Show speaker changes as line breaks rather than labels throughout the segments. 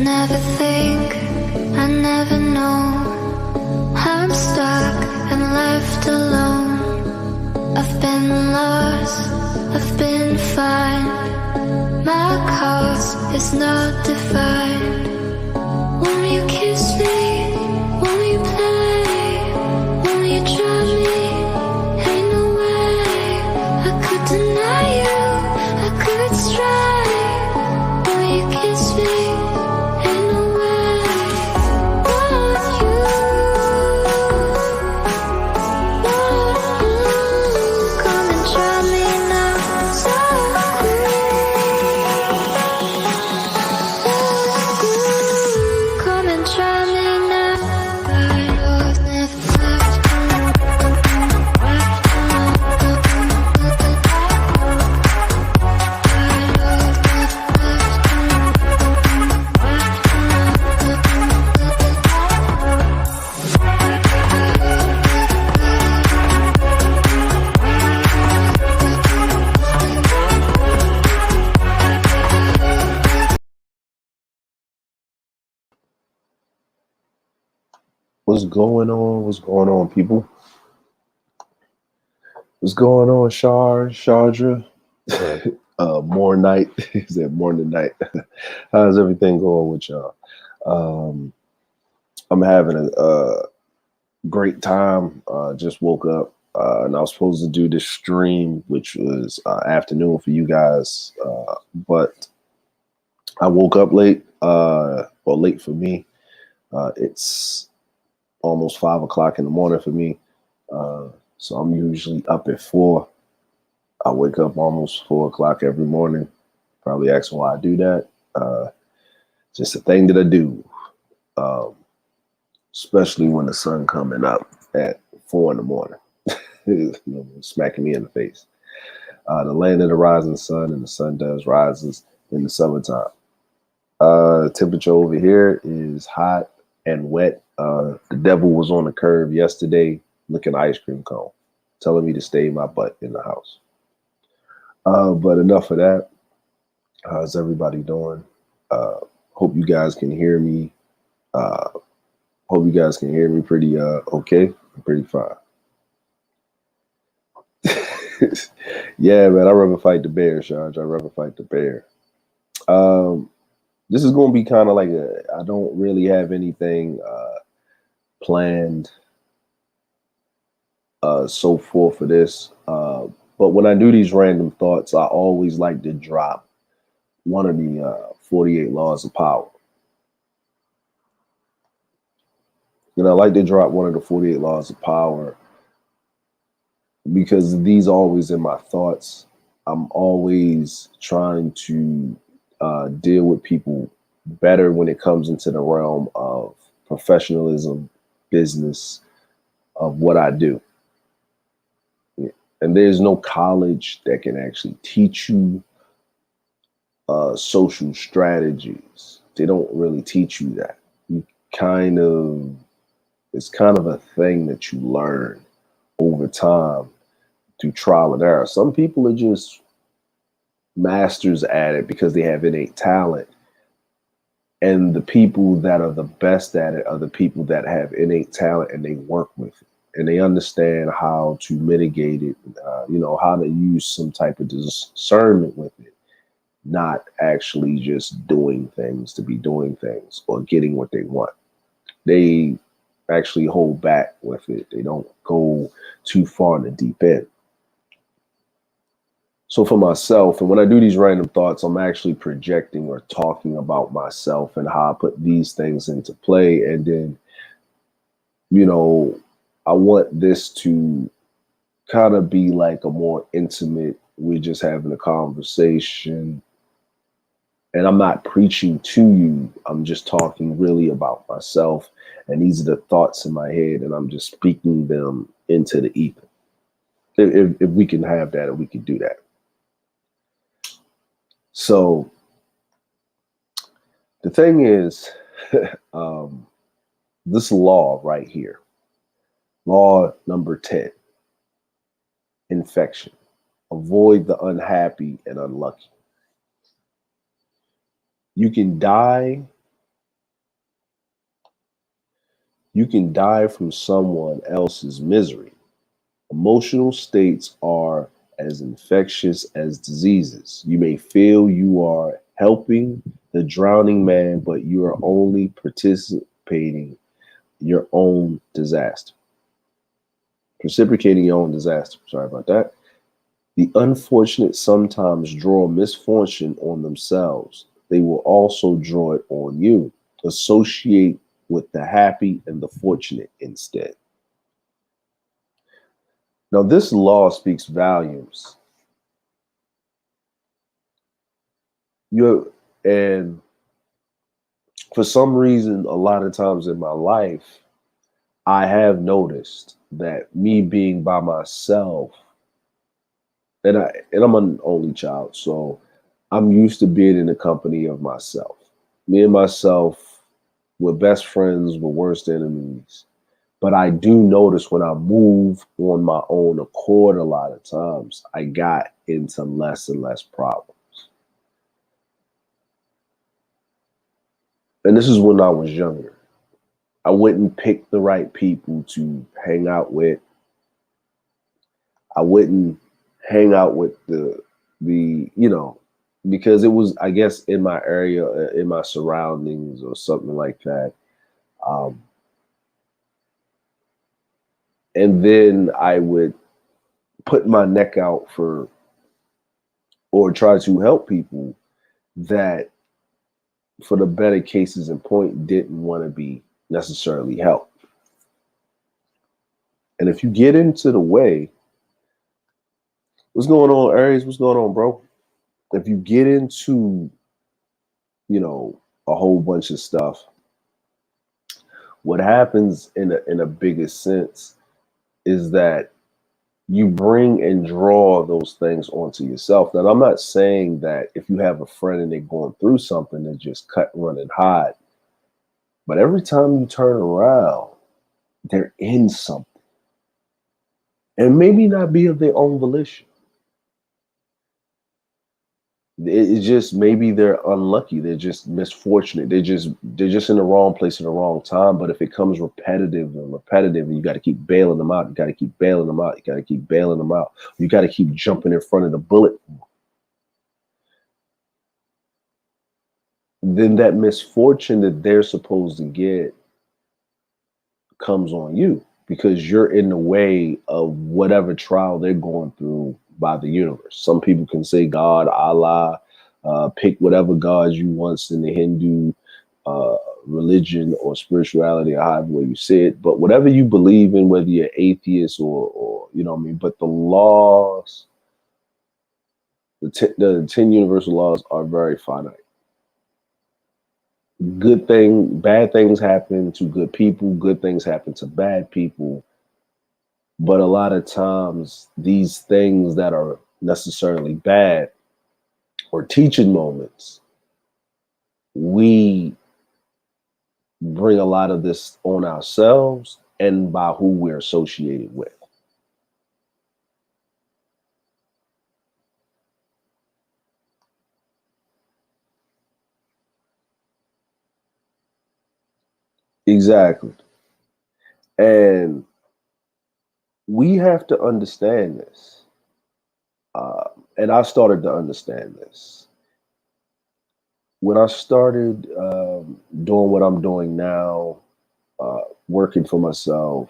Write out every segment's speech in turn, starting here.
never think, I never know. I'm stuck and left alone. I've been lost, I've been fine. My cause is not defined. Won't you kiss me? Won't you play? Won't you try me? Ain't no way I could deny you, I could try. Won't you kiss me? Ain't no way. Want you, come and try me now. So come and try me now. I was never left
What's going on? What's going on, people? What's going on, Shardra? More night. Is that morning night? How's everything going with y'all? I'm having a great time. Just woke up and I was supposed to do this stream, which was afternoon for you guys, but I woke up late. Well, late for me. It's almost 5 o'clock in the morning for me. So I'm usually up at 4. I wake up almost 4 o'clock every morning. Probably asking why I do that. Just a thing that I do, especially when the sun coming up at 4 in the morning, smacking me in the face. The land of the rising sun, and the sun does rises in the summertime. Temperature over here is hot and wet. The devil was on the curb yesterday looking ice cream cone, telling me to stay my butt in the house. But enough of that. How's everybody doing? Hope you guys can hear me. Hope you guys can hear me pretty okay. Pretty fine. Yeah, man, I'd rather fight the bear, Sharge. I'd rather fight the bear. This is going to be kind of like I don't really have anything planned so forth for this. But when I do these random thoughts, I always like to drop one of the 48 laws of power. I like to drop one of the 48 laws of power because these are always in my thoughts. I'm always trying to deal with people better when it comes into the realm of professionalism, business, of what I do. And there's no college that can actually teach you social strategies. They don't really teach you that. It's kind of a thing that you learn over time through trial and error. Some people are just masters at it because they have innate talent. And the people that are the best at it are the people that have innate talent and they work with it. And they understand how to mitigate it, how to use some type of discernment with it, not actually just doing things to be doing things or getting what they want. They actually hold back with it. They don't go too far in the deep end. So for myself, and when I do these random thoughts, I'm actually projecting or talking about myself and how I put these things into play. And then, I want this to kind of be like a more intimate, we're just having a conversation. And I'm not preaching to you. I'm just talking really about myself. And these are the thoughts in my head. And I'm just speaking them into the ether. If we can have that, and we can do that. So the thing is, this law right here, law number 10, infection, avoid the unhappy and unlucky. You can die You can die from someone else's misery. Emotional states are as infectious as diseases. You may feel you are helping the drowning man, but you are only participating your own disaster. Reciprocating your own disaster. Sorry about that. The unfortunate sometimes draw misfortune on themselves. They will also draw it on you. Associate with the happy and the fortunate instead. Now, this law speaks volumes. You and for some reason, a lot of times in my life, I have noticed that me being by myself, and I'm an only child, so I'm used to being in the company of myself. Me and myself, we're best friends, we're worst enemies. But I do notice when I move on my own accord, a lot of times I got into less and less problems. And this is when I was younger. I wouldn't pick the right people to hang out with. I wouldn't hang out with the because it was, I guess, in my area, in my surroundings or something like that. Um, and then I would put my neck out for or try to help people that, for the better cases in point, didn't want to be necessarily helped. And if you get into the way, what's going on, Aries? What's going on, bro? If you get into, a whole bunch of stuff, what happens in a bigger sense is that you bring and draw those things onto yourself. Now, I'm not saying that if you have a friend and they're going through something, they just cut, run, and hide. But every time you turn around, they're in something. And maybe not be of their own volition. It's just maybe they're unlucky. They're just misfortunate. They're just in the wrong place at the wrong time. But if it comes repetitive, and you got to keep bailing them out, you got to keep bailing them out, you got to keep bailing them out. You got to keep jumping in front of the bullet. Then that misfortune that they're supposed to get comes on you because you're in the way of whatever trial they're going through by the universe. Some people can say God, Allah, pick whatever gods you want in the Hindu religion or spirituality, or however way you say it. But whatever you believe in, whether you're atheist or you know what I mean, but the laws, the 10 universal laws are very finite. Bad things happen to good people, good things happen to bad people. But a lot of times, these things that are necessarily bad or teaching moments, we bring a lot of this on ourselves and by who we're associated with. Exactly. And we have to understand this. And I started to understand this when I started doing what I'm doing now, working for myself,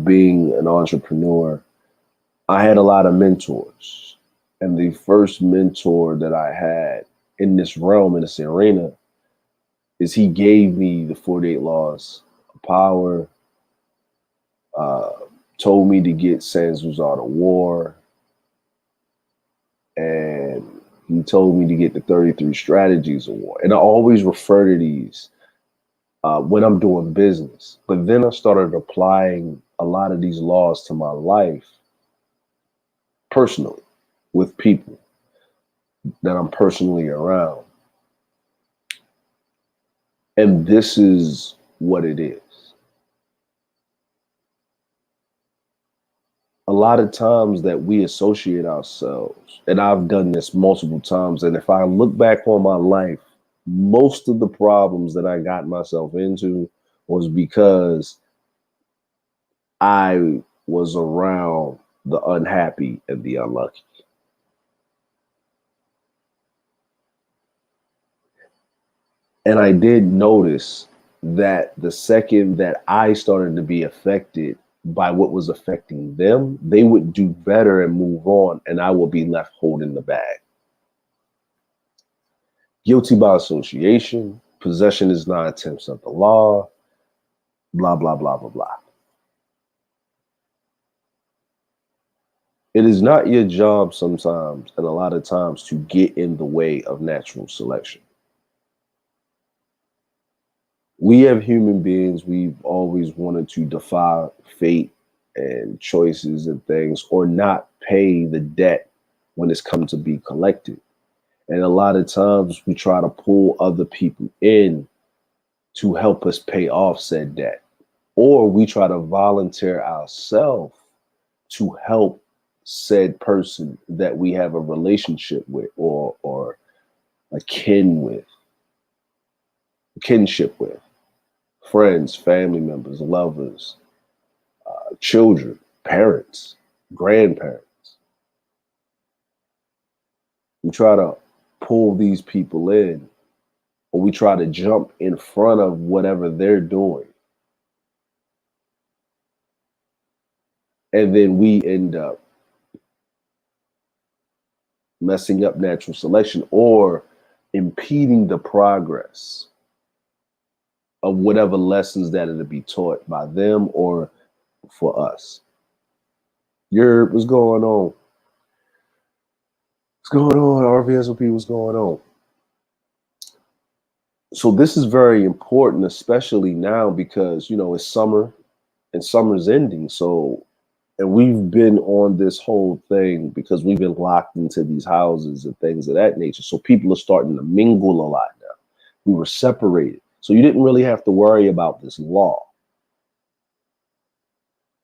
being an entrepreneur. I had a lot of mentors. And the first mentor that I had in this realm, in this arena, is he gave me the 48 laws of power, told me to get Sans Art of War, and he told me to get the 33 strategies of war. And I always refer to these when I'm doing business. But then I started applying a lot of these laws to my life personally with people that I'm personally around. And this is what it is. A lot of times that we associate ourselves, and I've done this multiple times, and if I look back on my life, most of the problems that I got myself into was because I was around the unhappy and the unlucky. And I did notice that the second that I started to be affected by what was affecting them, they would do better and move on, and I would be left holding the bag. Guilty by association, possession is 9/10 of the law, blah, blah, blah, blah, blah. It is not your job sometimes, and a lot of times, to get in the way of natural selection. We have human beings, we've always wanted to defy fate and choices and things, or not pay the debt when it's come to be collected. And a lot of times we try to pull other people in to help us pay off said debt, or we try to volunteer ourselves to help said person that we have a relationship with, or a kinship with, friends, family members, lovers, children, parents, grandparents. We try to pull these people in, or we try to jump in front of whatever they're doing. And then we end up messing up natural selection or impeding the progress of whatever lessons that are to be taught by them or for us. What's going on? What's going on? RVSOP, what's going on? So this is very important, especially now because, it's summer and summer's ending. So, and we've been on this whole thing because we've been locked into these houses and things of that nature. So people are starting to mingle a lot now. We were separated. So you didn't really have to worry about this law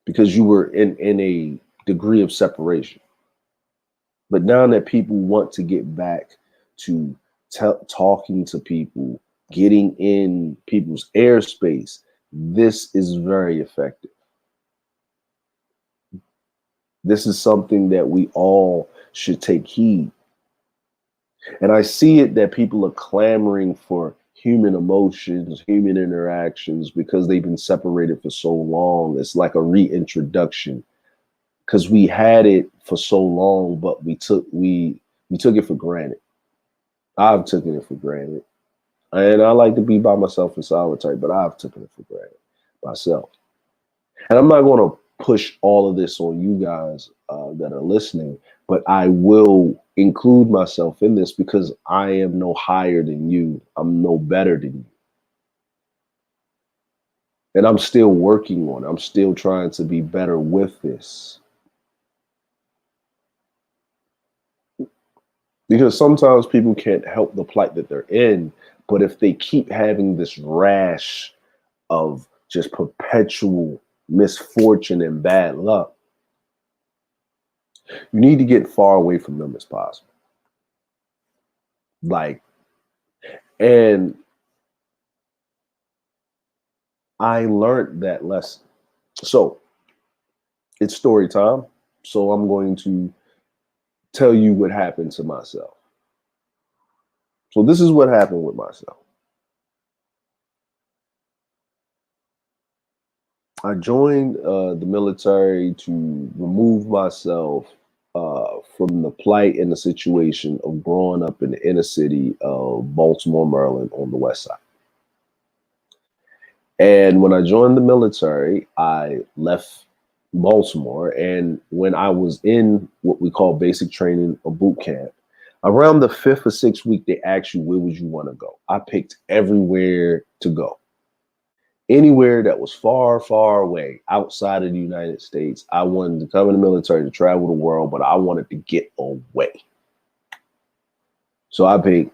because you were in a degree of separation. But now that people want to get back to talking to people, getting in people's airspace, this is very effective. This is something that we all should take heed. And I see it that people are clamoring for human emotions, human interactions, because they've been separated for so long. It's like a reintroduction because we had it for so long, but we took it for granted. I've taken it for granted. And I like to be by myself in solitary, but I've taken it for granted myself. And I'm not going to push all of this on you guys that are listening, but I will include myself in this because I am no higher than you. I'm no better than you. And I'm still working on it. I'm still trying to be better with this. Because sometimes people can't help the plight that they're in, but if they keep having this rash of just perpetual misfortune and bad luck, you need to get far away from them as possible. And I learned that lesson. So it's story time. So I'm going to tell you what happened to myself. So this is what happened with myself. I joined the military to remove myself from the plight and the situation of growing up in the inner city of Baltimore, Maryland on the west side. And when I joined the military, I left Baltimore. And when I was in what we call basic training or boot camp, around the 5th or 6th week, they asked you, where would you want to go? I picked everywhere to go. Anywhere that was far, far away outside of the United States. I wanted to come in the military to travel the world, but I wanted to get away. So I picked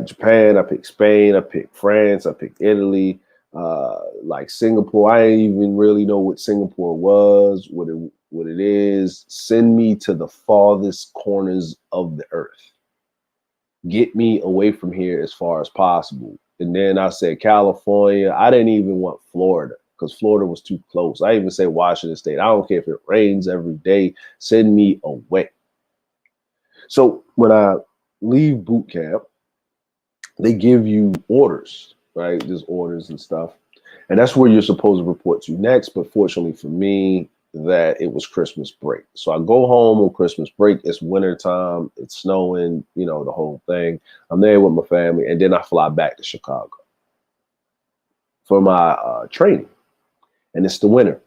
Japan, I picked Spain, I picked France, I picked Italy, like Singapore. I didn't even really know what Singapore was, what it is. Send me to the farthest corners of the earth. Get me away from here as far as possible. And then I said California. I didn't even want Florida because Florida was too close. I even said Washington State. I don't care if it rains every day. Send me away. So when I leave boot camp, they give you orders, right? There's orders and stuff. And that's where you're supposed to report to next. But fortunately for me, that it was Christmas break. So I go home on Christmas break. It's winter time. It's snowing, the whole thing. I'm there with my family. And then I fly back to Chicago for my training. And it's the winter.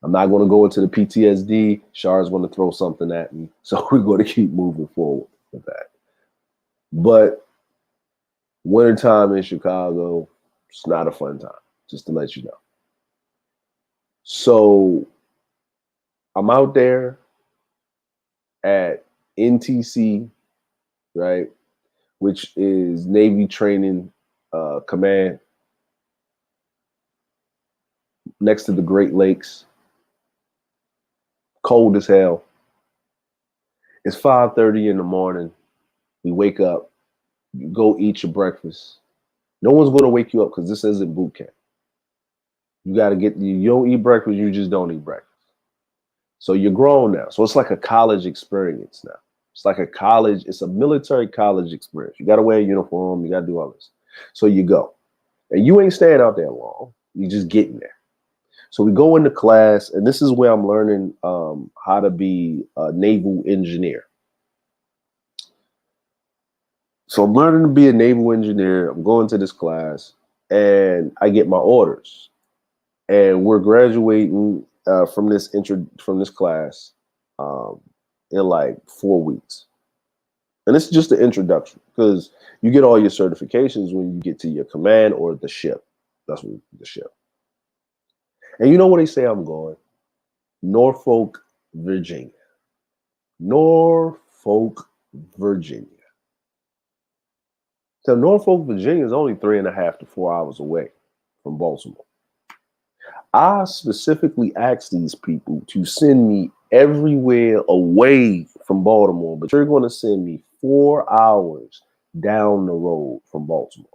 I'm not going to go into the PTSD. Char's going to throw something at me. So we're going to keep moving forward with that. But wintertime in Chicago, it's not a fun time, just to let you know. So I'm out there at NTC, right, which is Navy Training Command, next to the Great Lakes. Cold as hell. It's 5:30 in the morning. We wake up, you go eat your breakfast. No one's going to wake you up because this isn't boot camp. You got to you don't eat breakfast, you just don't eat breakfast. So you're grown now. So it's like a college experience now. It's like it's a military college experience. You got to wear a uniform, you got to do all this. So you go. And you ain't staying out there long. You just getting there. So we go into class, and this is where I'm learning how to be a naval engineer. So I'm learning to be a naval engineer. I'm going to this class, and I get my orders. And we're graduating from this class in like 4 weeks. And it's just the introduction because you get all your certifications when you get to your command or the ship. That's what the ship. And you know where they say I'm going? Norfolk, Virginia. Norfolk, Virginia. So Norfolk, Virginia is only 3.5 to 4 hours away from Baltimore. I specifically asked these people to send me everywhere away from Baltimore, but you're going to send me 4 hours down the road from Baltimore.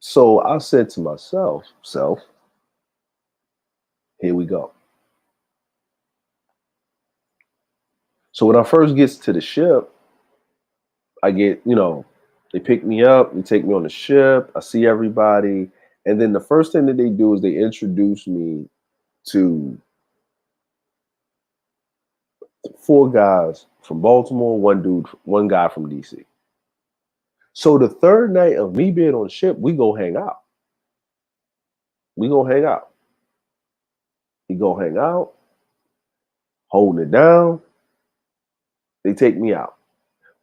So I said to myself, here we go. So when I first get to the ship, I get, they pick me up, they take me on the ship, I see everybody. And then the first thing that they do is they introduce me to 4 guys from Baltimore, one guy from DC. So the third night of me being on the ship, we go hang out. We go hang out, holding it down. They take me out.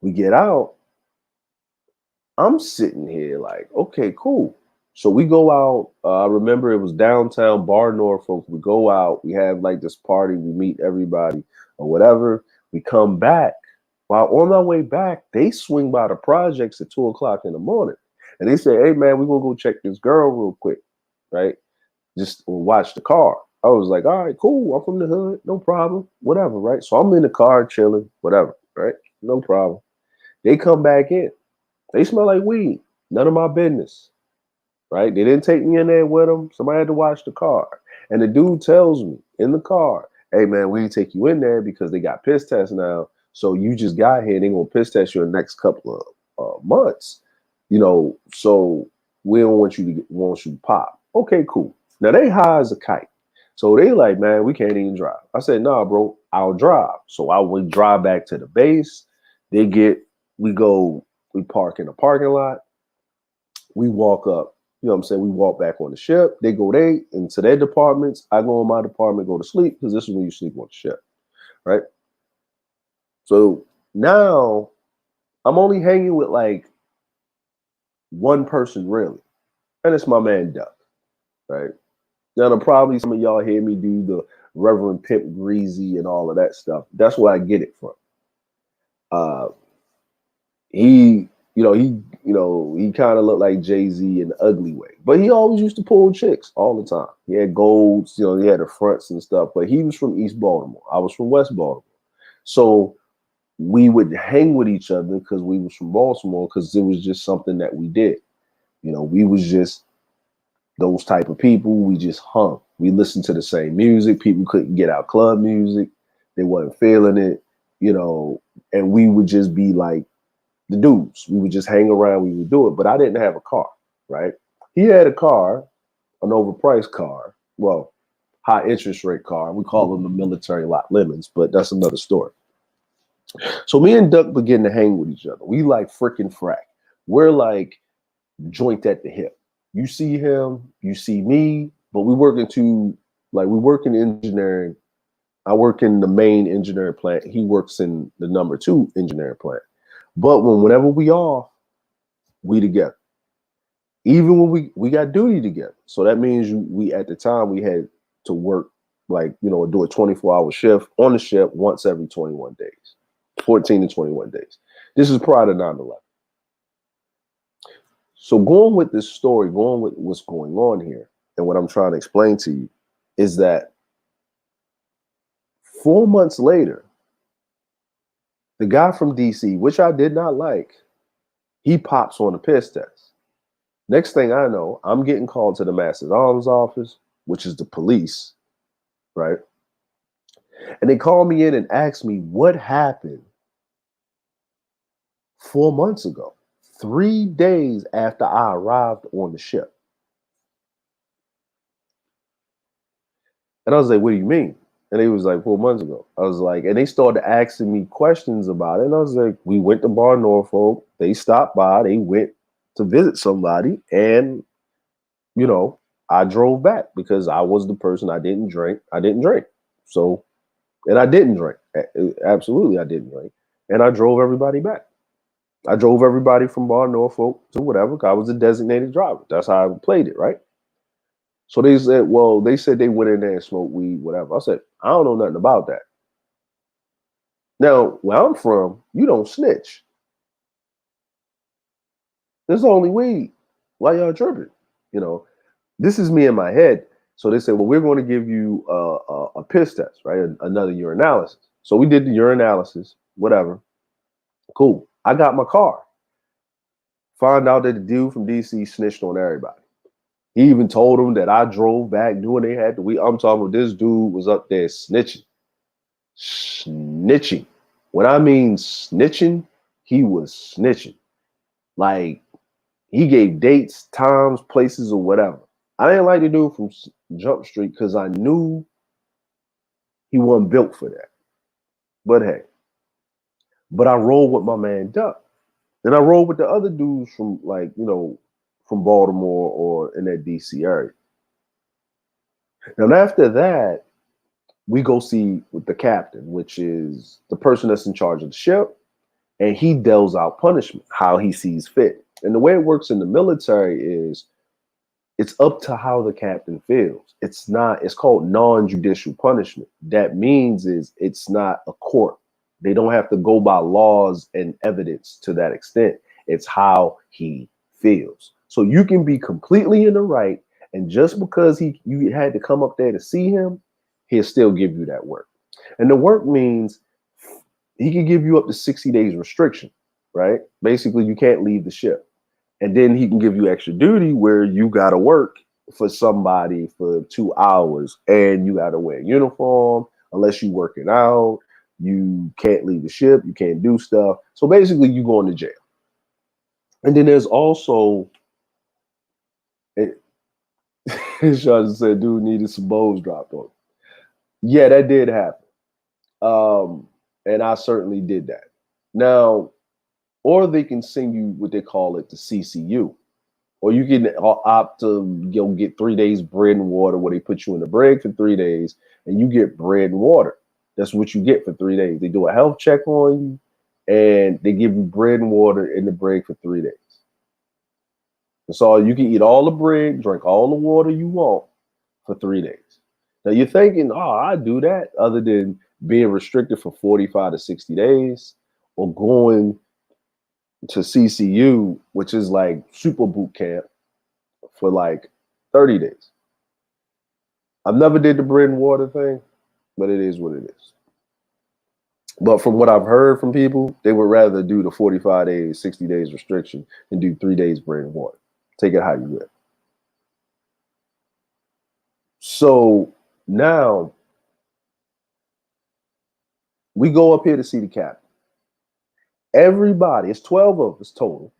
We get out. I'm sitting here like, okay, cool. So we go out. I remember it was downtown Bar Norfolk. We go out. We have like this party. We meet everybody or whatever. We come back. While on our way back, they swing by the projects at 2 o'clock in the morning. And they say, hey, man, we're going to go check this girl real quick, right? Just watch the car. I was like, all right, cool. I'm from the hood. No problem. Whatever, right? So I'm in the car chilling, whatever, right? No problem. They come back in. They smell like weed. None of my business, right? They didn't take me in there with them. Somebody had to watch the car. And the dude tells me in the car, hey, man, we didn't take you in there because they got piss tests now. So you just got here. They're going to piss test you in the next couple of months. So we don't want you to pop. Okay, cool. Now they high as a kite. So they like, man, we can't even drive. I said, nah, bro, I'll drive. So I would drive back to the base. We park in the parking lot. We walk up, we walk back on the ship. They go into their departments. I go in my department, go to sleep, because this is when you sleep on the ship, right? So now I'm only hanging with like one person really, and it's my man Duck, right? Now, probably some of y'all hear me do the Reverend Pimp Greasy and all of that stuff. That's where I get it from. He you know, he kind of looked like Jay-Z in an ugly way. But he always used to pull chicks all the time. He had golds, you know, he had the fronts and stuff. But he was from East Baltimore. I was from West Baltimore. So we would hang with each other because we was from Baltimore, because it was just something that we did. You know, we was just those type of people. We just hung. We listened to the same music. People couldn't get out club music. They wasn't feeling it, you know, and we would just be like the dudes. We would just hang around. We would do it. But I didn't have a car, right? He had a car, an overpriced car. Well, high interest rate car. We call them the military lot lemons, but that's another story. So me and Duck begin to hang with each other. We like freaking frack. We're like joint at the hip. You see him, you see me, but we work in engineering. I work in the main engineering plant. He works in the number 2 engineering plant. But whenever we off, we together. Even when we got duty together. So that means we at the time we had to work, like, you know, do a 24-hour shift on the ship once every 21 days. 14 to 21 days. This is prior to 9/11. So going with this story, going with what's going on here, and what I'm trying to explain to you is that 4 months later, the guy from DC, which I did not like, he pops on a piss test. Next thing I know, I'm getting called to the Master's Arms office, which is the police, right? And they call me in and ask me what happened 4 months ago, 3 days after I arrived on the ship. And I was like, what do you mean? And he was like, 4 months ago. I was like, and they started asking me questions about it. And I was like, we went to Bar Norfolk. They stopped by. They went to visit somebody. And, you know, I drove back because I was the person. I didn't drink. So, and I didn't drink. Absolutely, I didn't drink. And I drove everybody back. I drove everybody from Bar Norfolk to whatever. I was a designated driver. That's how I played it, right? So they said, well, they said they went in there and smoked weed, whatever. I said, I don't know nothing about that. Now, where I'm from, you don't snitch. There's only weed. Why y'all tripping? You know, this is me in my head. So they said, well, we're going to give you a piss test, right? Another urinalysis. So we did the urinalysis, whatever. Cool. I got my car. Find out that the dude from DC snitched on everybody. He even told them that I drove back, knew when they had the weed. I'm talking about this dude was up there snitching. Snitching. When I mean snitching, he was snitching. Like, he gave dates, times, places, or whatever. I didn't like the dude from Jump Street because I knew he wasn't built for that. But hey, but I rolled with my man Duck. And I rolled with the other dudes from, like, you know, from Baltimore or in that DC area. And after that, we go see with the captain, which is the person that's in charge of the ship, and he deals out punishment how he sees fit. And the way it works in the military is it's up to how the captain feels. It's called non-judicial punishment. That means is it's not a court. They don't have to go by laws and evidence to that extent. It's how he feels. So you can be completely in the right, and just because you had to come up there to see him, he'll still give you that work. And the work means he can give you up to 60 days restriction, right? Basically, you can't leave the ship. And then he can give you extra duty where you got to work for somebody for 2 hours and you got to wear a uniform unless you're working out. You can't leave the ship. You can't do stuff. So basically, you going to jail. And then there's also, Sean said, dude needed some bows dropped on him. Yeah, that did happen. And I certainly did that. Now, or they can send you what they call it, the CCU. Or you can opt to get 3 days bread and water, where they put you in the brig for 3 days and you get bread and water. That's what you get for 3 days. They do a health check on you and they give you bread and water in the brig for 3 days. So you can eat all the bread, drink all the water you want for 3 days. Now you're thinking, oh, I do that, other than being restricted for 45 to 60 days or going to CCU, which is like super boot camp for like 30 days. I've never did the bread and water thing, but it is what it is. But from what I've heard from people, they would rather do the 45 days, 60 days restriction and do 3 days bread and water. Take it how you will. So now we go up here to see the captain. Everybody, it's 12 of us total.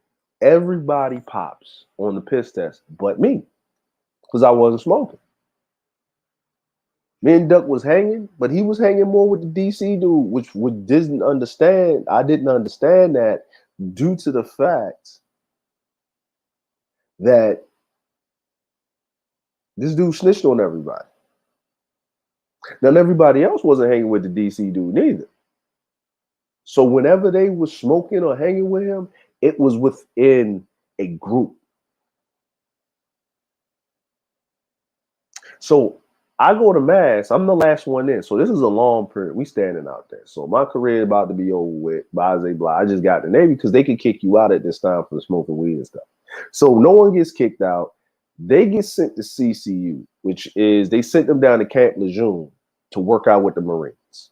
Everybody pops on the piss test but me because I wasn't smoking. Me and Duck was hanging, but he was hanging more with the DC dude, which didn't understand. I didn't understand that due to the fact that this dude snitched on everybody. Now, everybody else wasn't hanging with the DC dude neither. So whenever they were smoking or hanging with him, it was within a group. So I go to mass. I'm the last one in. So this is a long period. We standing out there. So my career about to be over with. Blase blah. I just got the Navy because they could kick you out at this time for smoking weed and stuff. So no one gets kicked out. They get sent to CCU, which is they sent them down to Camp Lejeune to work out with the Marines.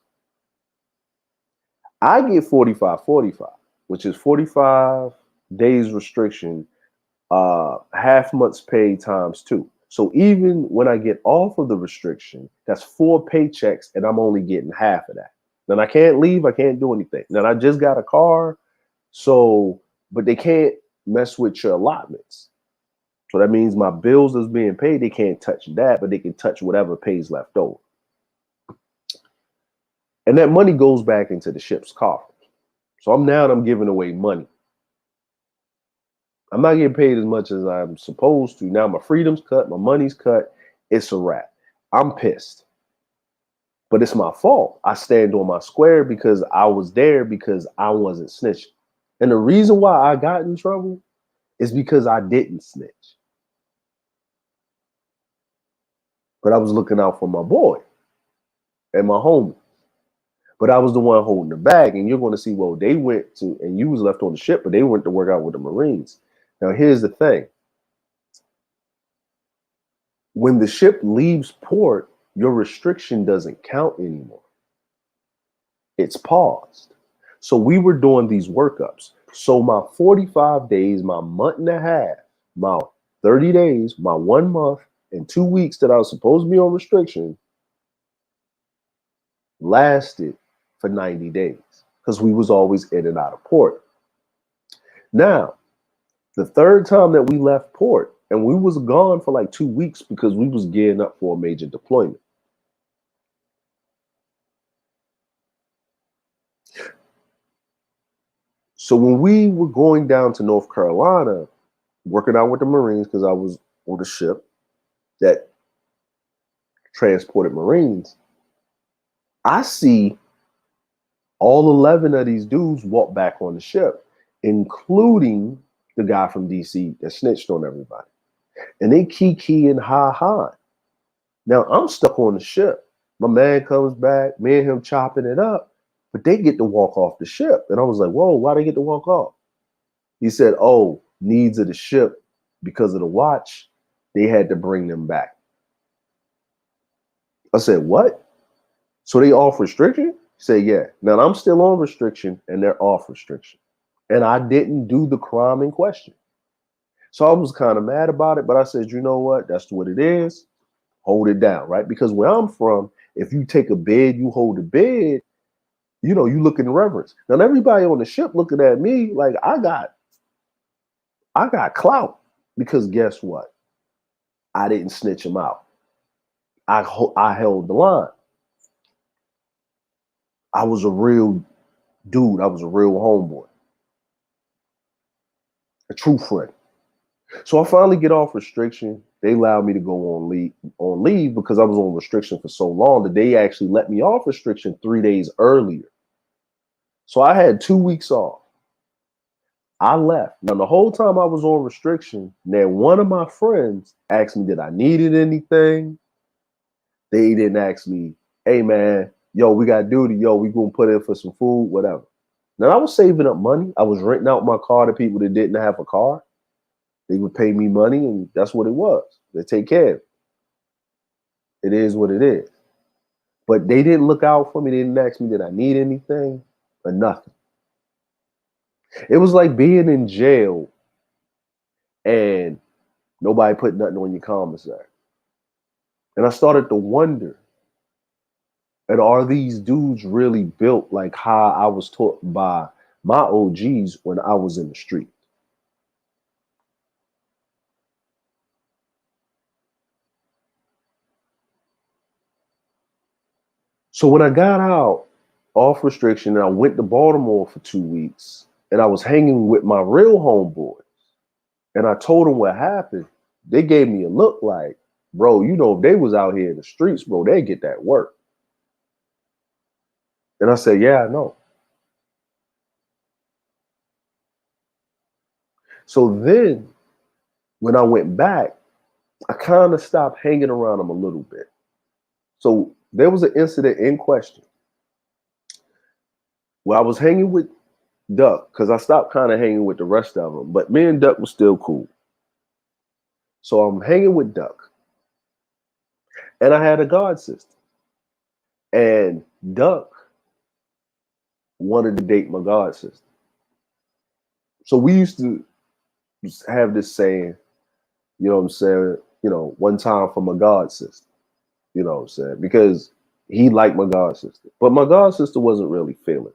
I get 45-45, which is 45 days restriction, half month's pay times 2. So even when I get off of the restriction, that's 4 paychecks and I'm only getting half of that. Then I can't leave. I can't do anything. Then I just got a car. So, but they can't mess with your allotments. So that means my bills that's being paid, they can't touch that, but they can touch whatever pays left over. And that money goes back into the ship's coffers. So I'm giving away money. I'm not getting paid as much as I'm supposed to. Now my freedom's cut, my money's cut. It's a wrap. I'm pissed. But it's my fault. I stand on my square because I was there because I wasn't snitching. And the reason why I got in trouble is because I didn't snitch. But I was looking out for my boy and my homie. But I was the one holding the bag. And you're going to see, well, they went to, and you was left on the ship, but they went to work out with the Marines. Now, here's the thing. When the ship leaves port, your restriction doesn't count anymore. It's paused. So we were doing these workups. So my 45 days, my month and a half, my 30 days, my 1 month, and 2 weeks that I was supposed to be on restriction lasted for 90 days because we was always in and out of port. Now, the third time that we left port, and we was gone for like 2 weeks because we was gearing up for a major deployment. So when we were going down to North Carolina, working out with the Marines, because I was on the ship that transported Marines, I see all 11 of these dudes walk back on the ship, including the guy from DC that snitched on everybody. And they kiki and ha. Now I'm stuck on the ship. My man comes back, me and him chopping it up, but they get to walk off the ship. And I was like, whoa, why they get to walk off? He said, oh, needs of the ship because of the watch, they had to bring them back. I said, what? So they off restriction? He said, yeah. Now I'm still on restriction and they're off restriction. And I didn't do the crime in question. So I was kind of mad about it, but I said, you know what? That's what it is. Hold it down, right? Because where I'm from, if you take a bed, you hold the bed, you know, you look in reverence. Now everybody on the ship looking at me like I got clout because guess what? I didn't snitch him out. I held the line. I was a real dude. I was a real homeboy. A true friend. So I finally get off restriction. They allowed me to go on leave because I was on restriction for so long that they actually let me off restriction 3 days earlier. So I had 2 weeks off. I left. Now the whole time I was on restriction, then one of my friends asked me, did I needed anything? They didn't ask me, hey man, yo, we got duty, yo, we gonna put in for some food, whatever. Now I was saving up money. I was renting out my car to people that didn't have a car. They would pay me money, and that's what it was. They take care of it. It is what it is. But they didn't look out for me. They didn't ask me did I need anything or nothing. It was like being in jail and nobody put nothing on your commissary. And I started to wonder, and are these dudes really built like how I was taught by my OGs when I was in the street? So when I got out off restriction and I went to Baltimore for 2 weeks and I was hanging with my real homeboys and I told them what happened, they gave me a look like, bro, you know, if they was out here in the streets, bro, they get that work. And I said, yeah, I know. So then when I went back, I kind of stopped hanging around them a little bit. So there was an incident in question where I was hanging with Duck because I stopped kind of hanging with the rest of them, but me and Duck was still cool. So I'm hanging with Duck, and I had a god sister, and Duck wanted to date my god sister. So we used to have this saying, you know what I'm saying? You know, one time for my god sister, you know what I'm saying? Because he liked my god sister, but my god sister wasn't really feeling.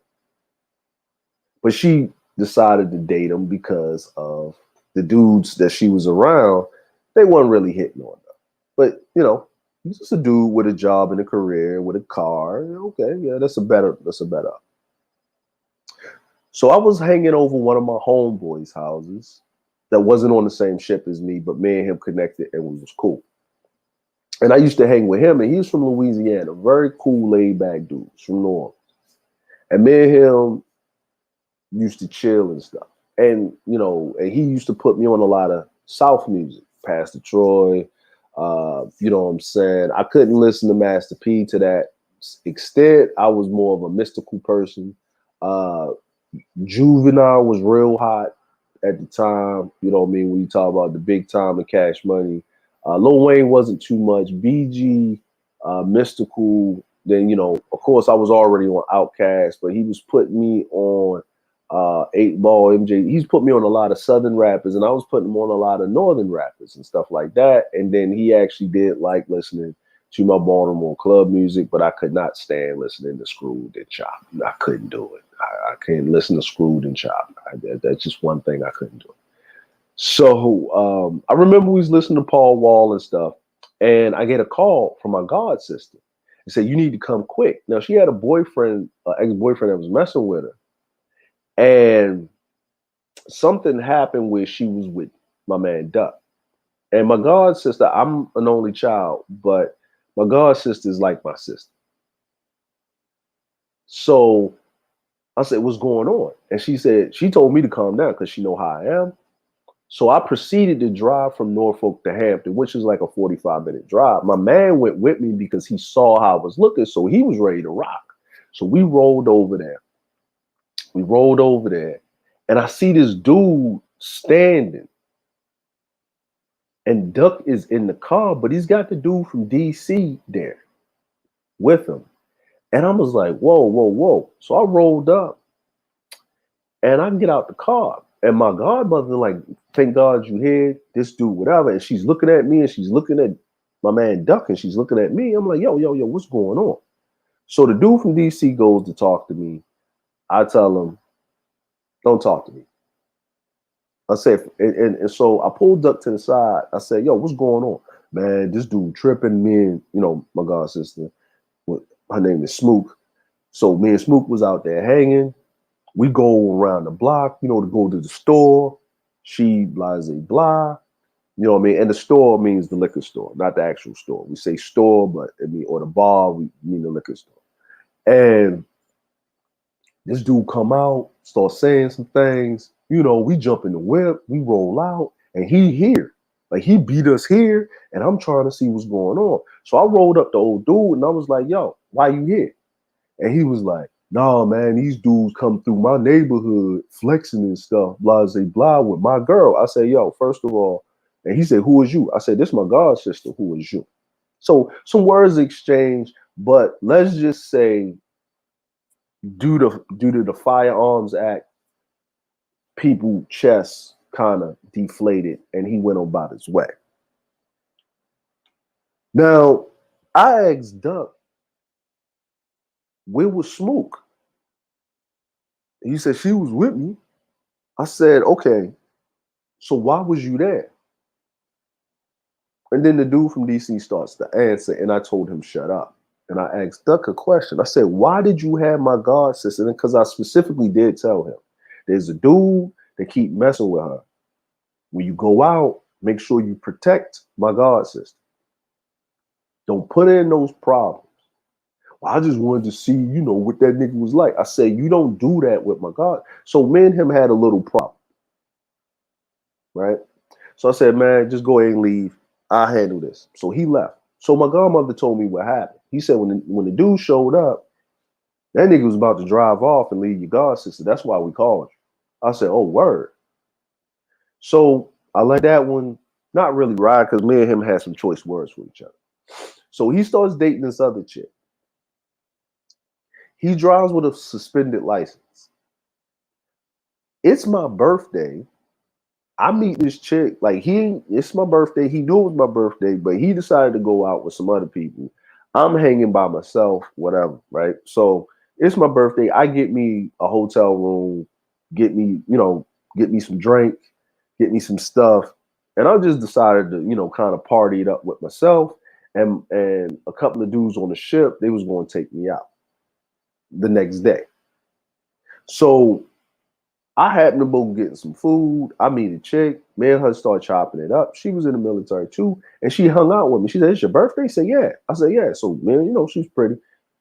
But she decided to date him because of the dudes that she was around. They weren't really hitting on her. But, you know, he's just a dude with a job and a career, with a car. Okay, yeah, that's a better. So I was hanging over one of my homeboys' houses that wasn't on the same ship as me, but me and him connected and we was cool. And I used to hang with him, and he's from Louisiana, very cool, laid-back dude from New Orleans. And me and him used to chill and stuff. And, you know, and he used to put me on a lot of South music, Pastor Troy, you know what I'm saying? I couldn't listen to Master P to that extent. I was more of a mystical person. Juvenile was real hot at the time, you know what I mean? When you talk about the big time and Cash Money. Lil Wayne wasn't too much. BG, Mystical. Then, you know, of course, I was already on Outkast, but he was putting me on 8 Ball, MJ. He's put me on a lot of Southern rappers, and I was putting him on a lot of Northern rappers and stuff like that. And then he actually did like listening to my Baltimore club music, but I could not stand listening to Screwed and Chop. I couldn't do it. I can't listen to Screwed and Chop. That's just one thing I couldn't do. So I remember we was listening to Paul Wall and stuff, and I get a call from my god sister. He said, you need to come quick. Now, she had a boyfriend, ex-boyfriend that was messing with her. And something happened where she was with my man Duck. And my god sister, I'm an only child, but my god sister is like my sister. So I said, what's going on? And she said, she told me to calm down because she know how I am. So I proceeded to drive from Norfolk to Hampton, which is like a 45-minute drive. My man went with me because he saw how I was looking, so he was ready to rock. So we rolled over there. And I see this dude standing. And Duck is in the car, but he's got the dude from DC there with him. And I was like, whoa. So I rolled up and I get out the car. And my godmother, like, thank God you here, this dude, whatever. And she's looking at me and she's looking at my man Duck and she's looking at me. I'm like, yo, what's going on? So the dude from DC goes to talk to me. I tell him, don't talk to me. I said, and so I pulled Duck to the side. I said, yo, what's going on? Man, this dude tripping. Me and, you know, my god sister, her name is Smook. So me and Smook was out there hanging. We go around the block, you know, to go to the store. She blase blah. You know what I mean? And the store means the liquor store, not the actual store. We say store, but I mean, or the bar, we mean the liquor store. And this dude come out, start saying some things. You know, we jump in the whip, we roll out, and he here. Like, he beat us here, and I'm trying to see what's going on. So I rolled up the old dude, and I was like, yo, why you here? And he was like, Nah, man, these dudes come through my neighborhood flexing and stuff, blah, blah, blah, with my girl. I said, yo, first of all, and he said, who is you? I said, this my god sister. Who is you? So some words exchanged, but let's just say due to the Firearms Act, people chests kind of deflated and he went about his way. Now, I asked Duck, where was Smook? He said, she was with me. I said, okay, so why was you there? And then the dude from DC starts to answer, and I told him, shut up. And I asked Duck a question. I said, why did you have my god sister? Because I specifically did tell him, there's a dude that keep messing with her. When you go out, make sure you protect my god sister. Don't put her in those problems. Well, I just wanted to see, what that nigga was like. I said, you don't do that with my god. So me and him had a little problem, right? So I said, man, just go ahead and leave. I'll handle this. So he left. So my godmother told me what happened. He said when the dude showed up, that nigga was about to drive off and leave your god sister. That's why we called you. I said, oh, word. So I let that one not really ride because me and him had some choice words for each other. So he starts dating this other chick. He drives with a suspended license. It's my birthday. I meet this chick, it's my birthday. He knew it was my birthday, but he decided to go out with some other people. I'm hanging by myself, whatever, right? So it's my birthday. I get me a hotel room, get me some drink, get me some stuff. And I just decided to, kind of party it up with myself. And a couple of dudes on the ship, they was going to take me out the next day. So I happened to go get some food. I meet a chick. Me and her start chopping it up. She was in the military too. And she hung out with me. She said, it's your birthday? I said, yeah. I said, yeah. So, man, she's pretty.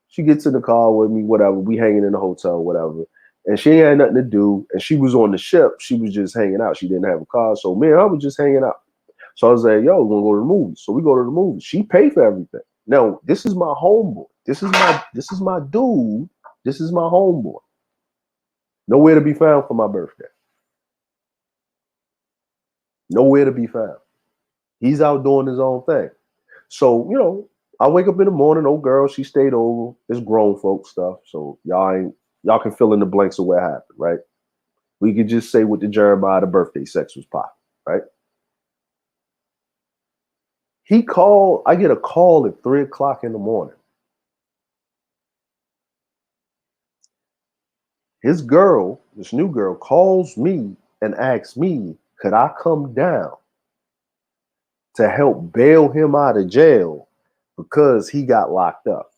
She gets in the car with me, whatever. We hanging in the hotel, whatever. And she ain't had nothing to do. And she was on the ship. She was just hanging out. She didn't have a car. So, me and her was just hanging out. So I was like, yo, we're going to go to the movies. So we go to the movies. She paid for everything. Now, this is my homeboy. This is my dude. This is my homeboy. Nowhere to be found for my birthday. Nowhere to be found. He's out doing his own thing. So, I wake up in the morning, old girl, she stayed over. It's grown folk stuff. So y'all can fill in the blanks of what happened, right? We could just say with the Jeremiah, the birthday sex was popping, right? I get a call at 3:00 in the morning. His girl, this new girl, calls me and asks me, could I come down to help bail him out of jail because he got locked up?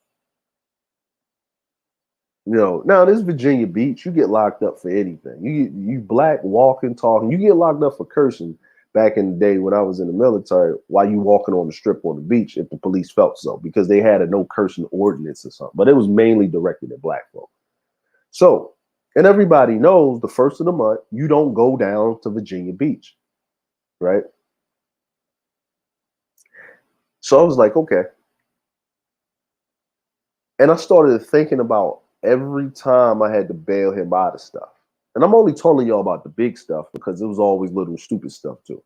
Now this Virginia Beach, you get locked up for anything. You black walking, talking, you get locked up for cursing back in the day when I was in the military while you walking on the strip on the beach if the police felt so, because they had a no cursing ordinance or something. But it was mainly directed at black folk. So, and everybody knows the first of the month, you don't go down to Virginia Beach, right? So I was like, okay. And I started thinking about every time I had to bail him out of stuff. And I'm only telling y'all about the big stuff because it was always little stupid stuff too.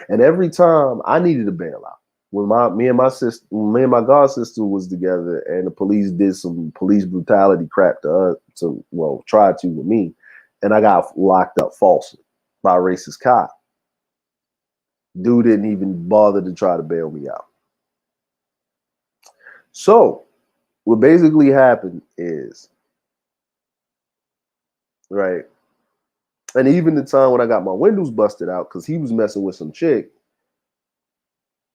And every time I needed to bail out, when me and my god sister was together and the police did some police brutality crap to us, tried to with me, and I got locked up falsely by a racist cop. Dude didn't even bother to try to bail me out. So what basically happened is, right, and even the time when I got my windows busted out because he was messing with some chick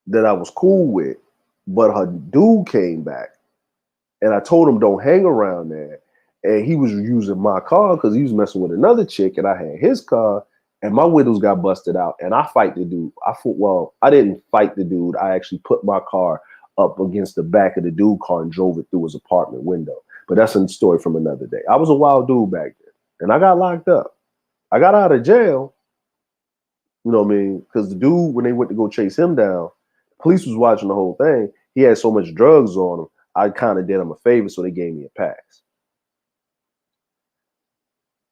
that I was cool with, but her dude came back and I told him don't hang around there. And he was using my car because he was messing with another chick and I had his car and my windows got busted out and I fight the dude. I didn't fight the dude. I actually put my car up against the back of the dude car and drove it through his apartment window. But that's a story from another day. I was a wild dude back then and I got locked up. I got out of jail, you know what I mean? Because the dude, when they went to go chase him down, police was watching the whole thing. He had so much drugs on him. I kind of did him a favor, so they gave me a pass.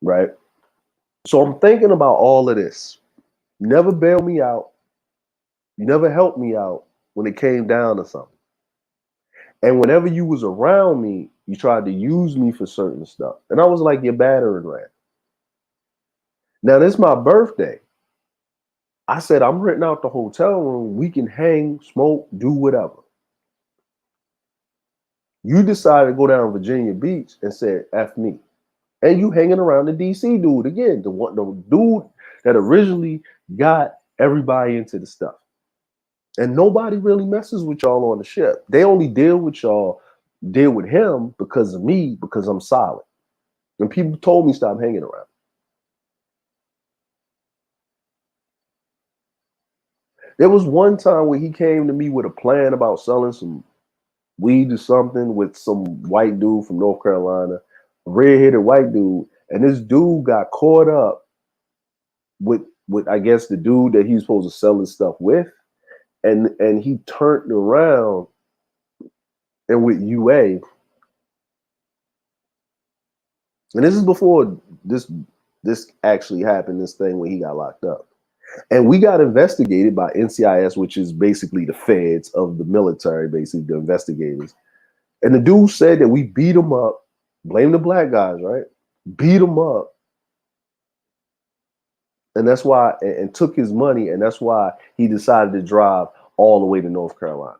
right? So I'm thinking about all of this. You never bailed me out. You never helped me out when it came down to something. And whenever you was around me, you tried to use me for certain stuff. And I was like your battering ram. Now, this is my birthday. I said, I'm renting out the hotel room. We can hang, smoke, do whatever. You decided to go down to Virginia Beach and said, F me. And you hanging around the DC dude again, the dude that originally got everybody into the stuff. And nobody really messes with y'all on the ship. They only deal with him because of me, because I'm solid. And people told me stop hanging around. There was one time where he came to me with a plan about selling some weed or something with some white dude from North Carolina, a red-headed white dude, and this dude got caught up with I guess the dude that he's supposed to sell his stuff with, and he turned around and with UA, and this is before this actually happened, this thing when he got locked up. And we got investigated by NCIS, which is basically the feds of the military, basically the investigators. And the dude said that we beat him up, blame the black guys, right? Beat him up. And that's why, and took his money, and that's why he decided to drive all the way to North Carolina.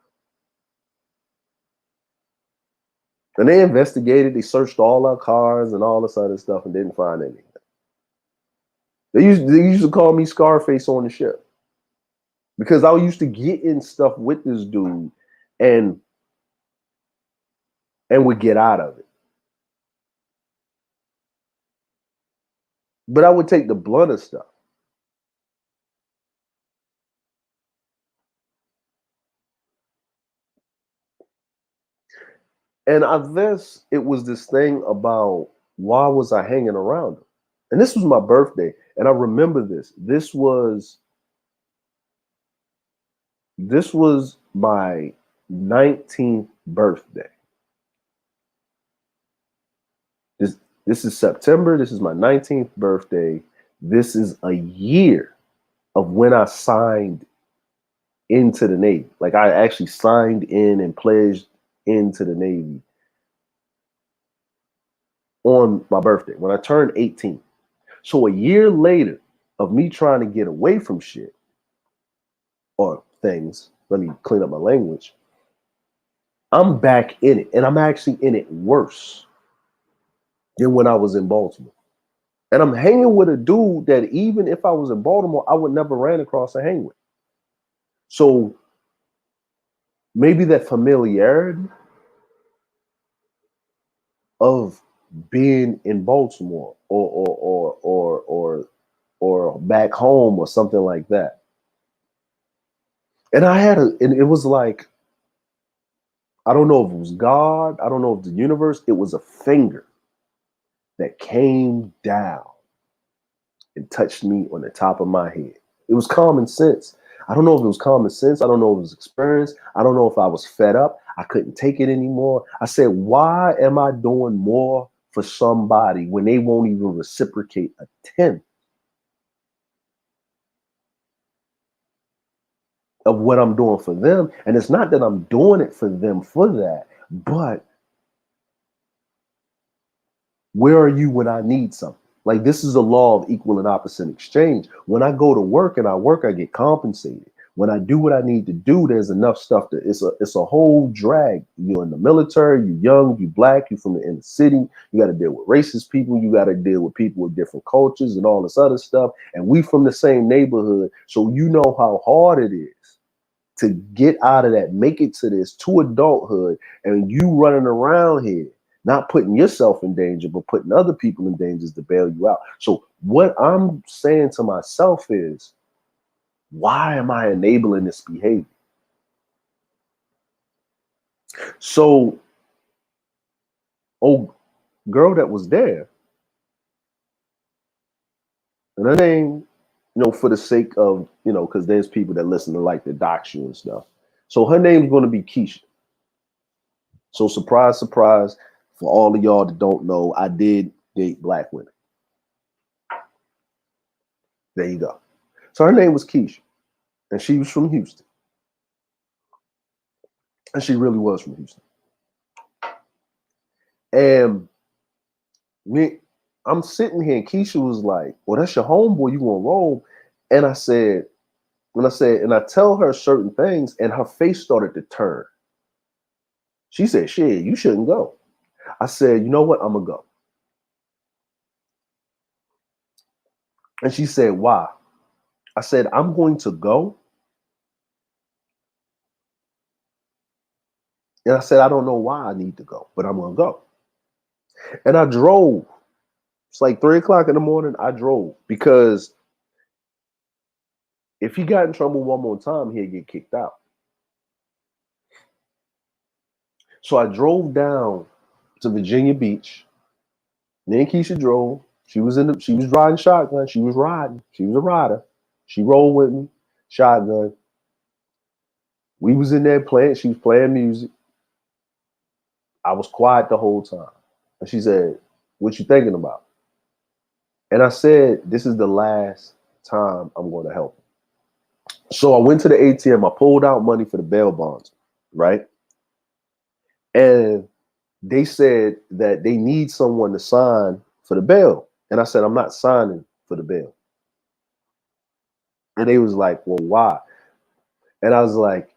And they investigated, they searched all our cars and all this other stuff and didn't find anything. They used to call me Scarface on the ship because I used to get in stuff with this dude and would get out of it. But I would take the blunder stuff. And I guess it was this thing about why was I hanging around him? And this was my birthday. And I remember this. This was my 19th birthday. This is September. This is my 19th birthday. This is a year of when I signed into the Navy. Like I actually signed in and pledged into the Navy on my birthday when I turned 18. So a year later of me trying to get away from shit or things, let me clean up my language, I'm back in it. And I'm actually in it worse than when I was in Baltimore. And I'm hanging with a dude that even if I was in Baltimore, I would never ran across and hang with. So maybe that familiarity of being in Baltimore or back home or something like that. And it was like, I don't know if it was God, I don't know if the universe, it was a finger that came down and touched me on the top of my head. It was common sense. I don't know if it was common sense. I don't know if it was experience. I don't know if I was fed up. I couldn't take it anymore. I said, why am I doing more for somebody when they won't even reciprocate a 10th of what I'm doing for them? And it's not that I'm doing it for them for that, but where are you when I need something? Like, this is a law of equal and opposite exchange. When I go to work and I work, I get compensated. When I do what I need to do, there's enough stuff that it's a whole drag. You're in the military, you're young, you're black, you're from the inner city. You got to deal with racist people. You got to deal with people with different cultures and all this other stuff. And we from the same neighborhood. So you know how hard it is to get out of that, make it to this, to adulthood, and you running around here, not putting yourself in danger, but putting other people in danger to bail you out. So what I'm saying to myself is, why am I enabling this behavior? So, old girl that was there, and her name, for the sake of, because there's people that listen to like the dox you and stuff. So her name's going to be Keisha. So surprise, surprise, for all of y'all that don't know, I did date black women. There you go. So her name was Keisha, and she was from Houston. And she really was from Houston. And me, I'm sitting here, and Keisha was like, "Well, that's your homeboy. You gonna roll?" And I said, and I tell her certain things, and her face started to turn. She said, "Shit, you shouldn't go." I said, "You know what? I'm gonna go." And she said, "Why?" I said, "I'm going to go." And I said, "I don't know why I need to go, but I'm gonna go." And I drove. It's like 3 o'clock in the morning. I drove because if he got in trouble one more time, he'd get kicked out. So I drove down to Virginia Beach. Me and Keisha drove. She was riding shotgun. She was riding. She was a rider. She rolled with me, shotgun. We was in there playing. She was playing music. I was quiet the whole time. And she said, "What you thinking about?" And I said, "This is the last time I'm going to help him." So I went to the ATM. I pulled out money for the bail bonds, right? And they said that they need someone to sign for the bail. And I said, "I'm not signing for the bail." And they was like, "Well, why?" And I was like,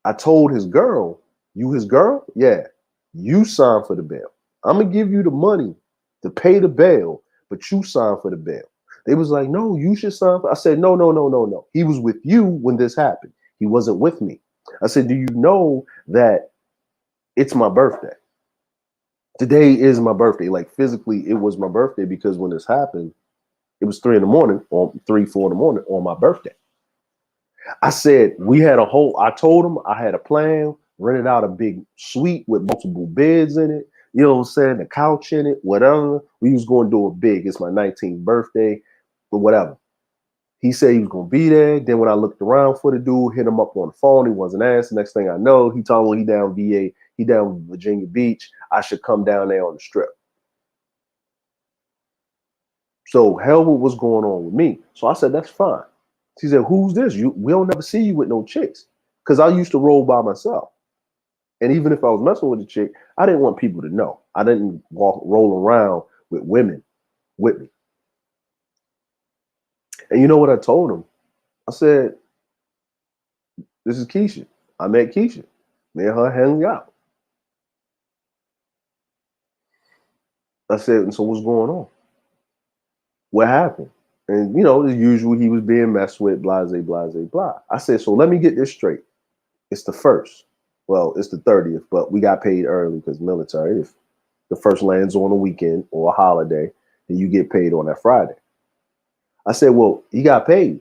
I told his girl, "You his girl? Yeah. You sign for the bail. I'm gonna give you the money to pay the bail, but you sign for the bail." They was like, "No, you should sign for." I said, "No, no, no, no, no. He was with you when this happened. He wasn't with me." I said, "Do you know that it's my birthday? Today is my birthday. Like physically, it was my birthday because when this happened, it was 3 in the morning, or 3, 4 in the morning on my birthday." I said, I told him I had a plan, rented out a big suite with multiple beds in it, you know what I'm saying, the couch in it, whatever. We was going to do it big. It's my 19th birthday, but whatever. He said he was going to be there. Then when I looked around for the dude, hit him up on the phone, he wasn't answering. Next thing I know, he told me he down Virginia Beach. I should come down there on the strip. So hell what was going on with me. So I said, "That's fine." She said, "Who's this? We don't never see you with no chicks." Because I used to roll by myself. And even if I was messing with a chick, I didn't want people to know. I didn't roll around with women with me. And you know what I told him? I said, "This is Keisha. I met Keisha. Me and her hang out." I said, "And so what's going on? What happened?" And you know, as usual, he was being messed with, blase, blase, blah. I said, "So let me get this straight. It's the first. Well, it's the 30th, but we got paid early because military. If the first lands on a weekend or a holiday, then you get paid on that Friday." I said, "Well, he got paid."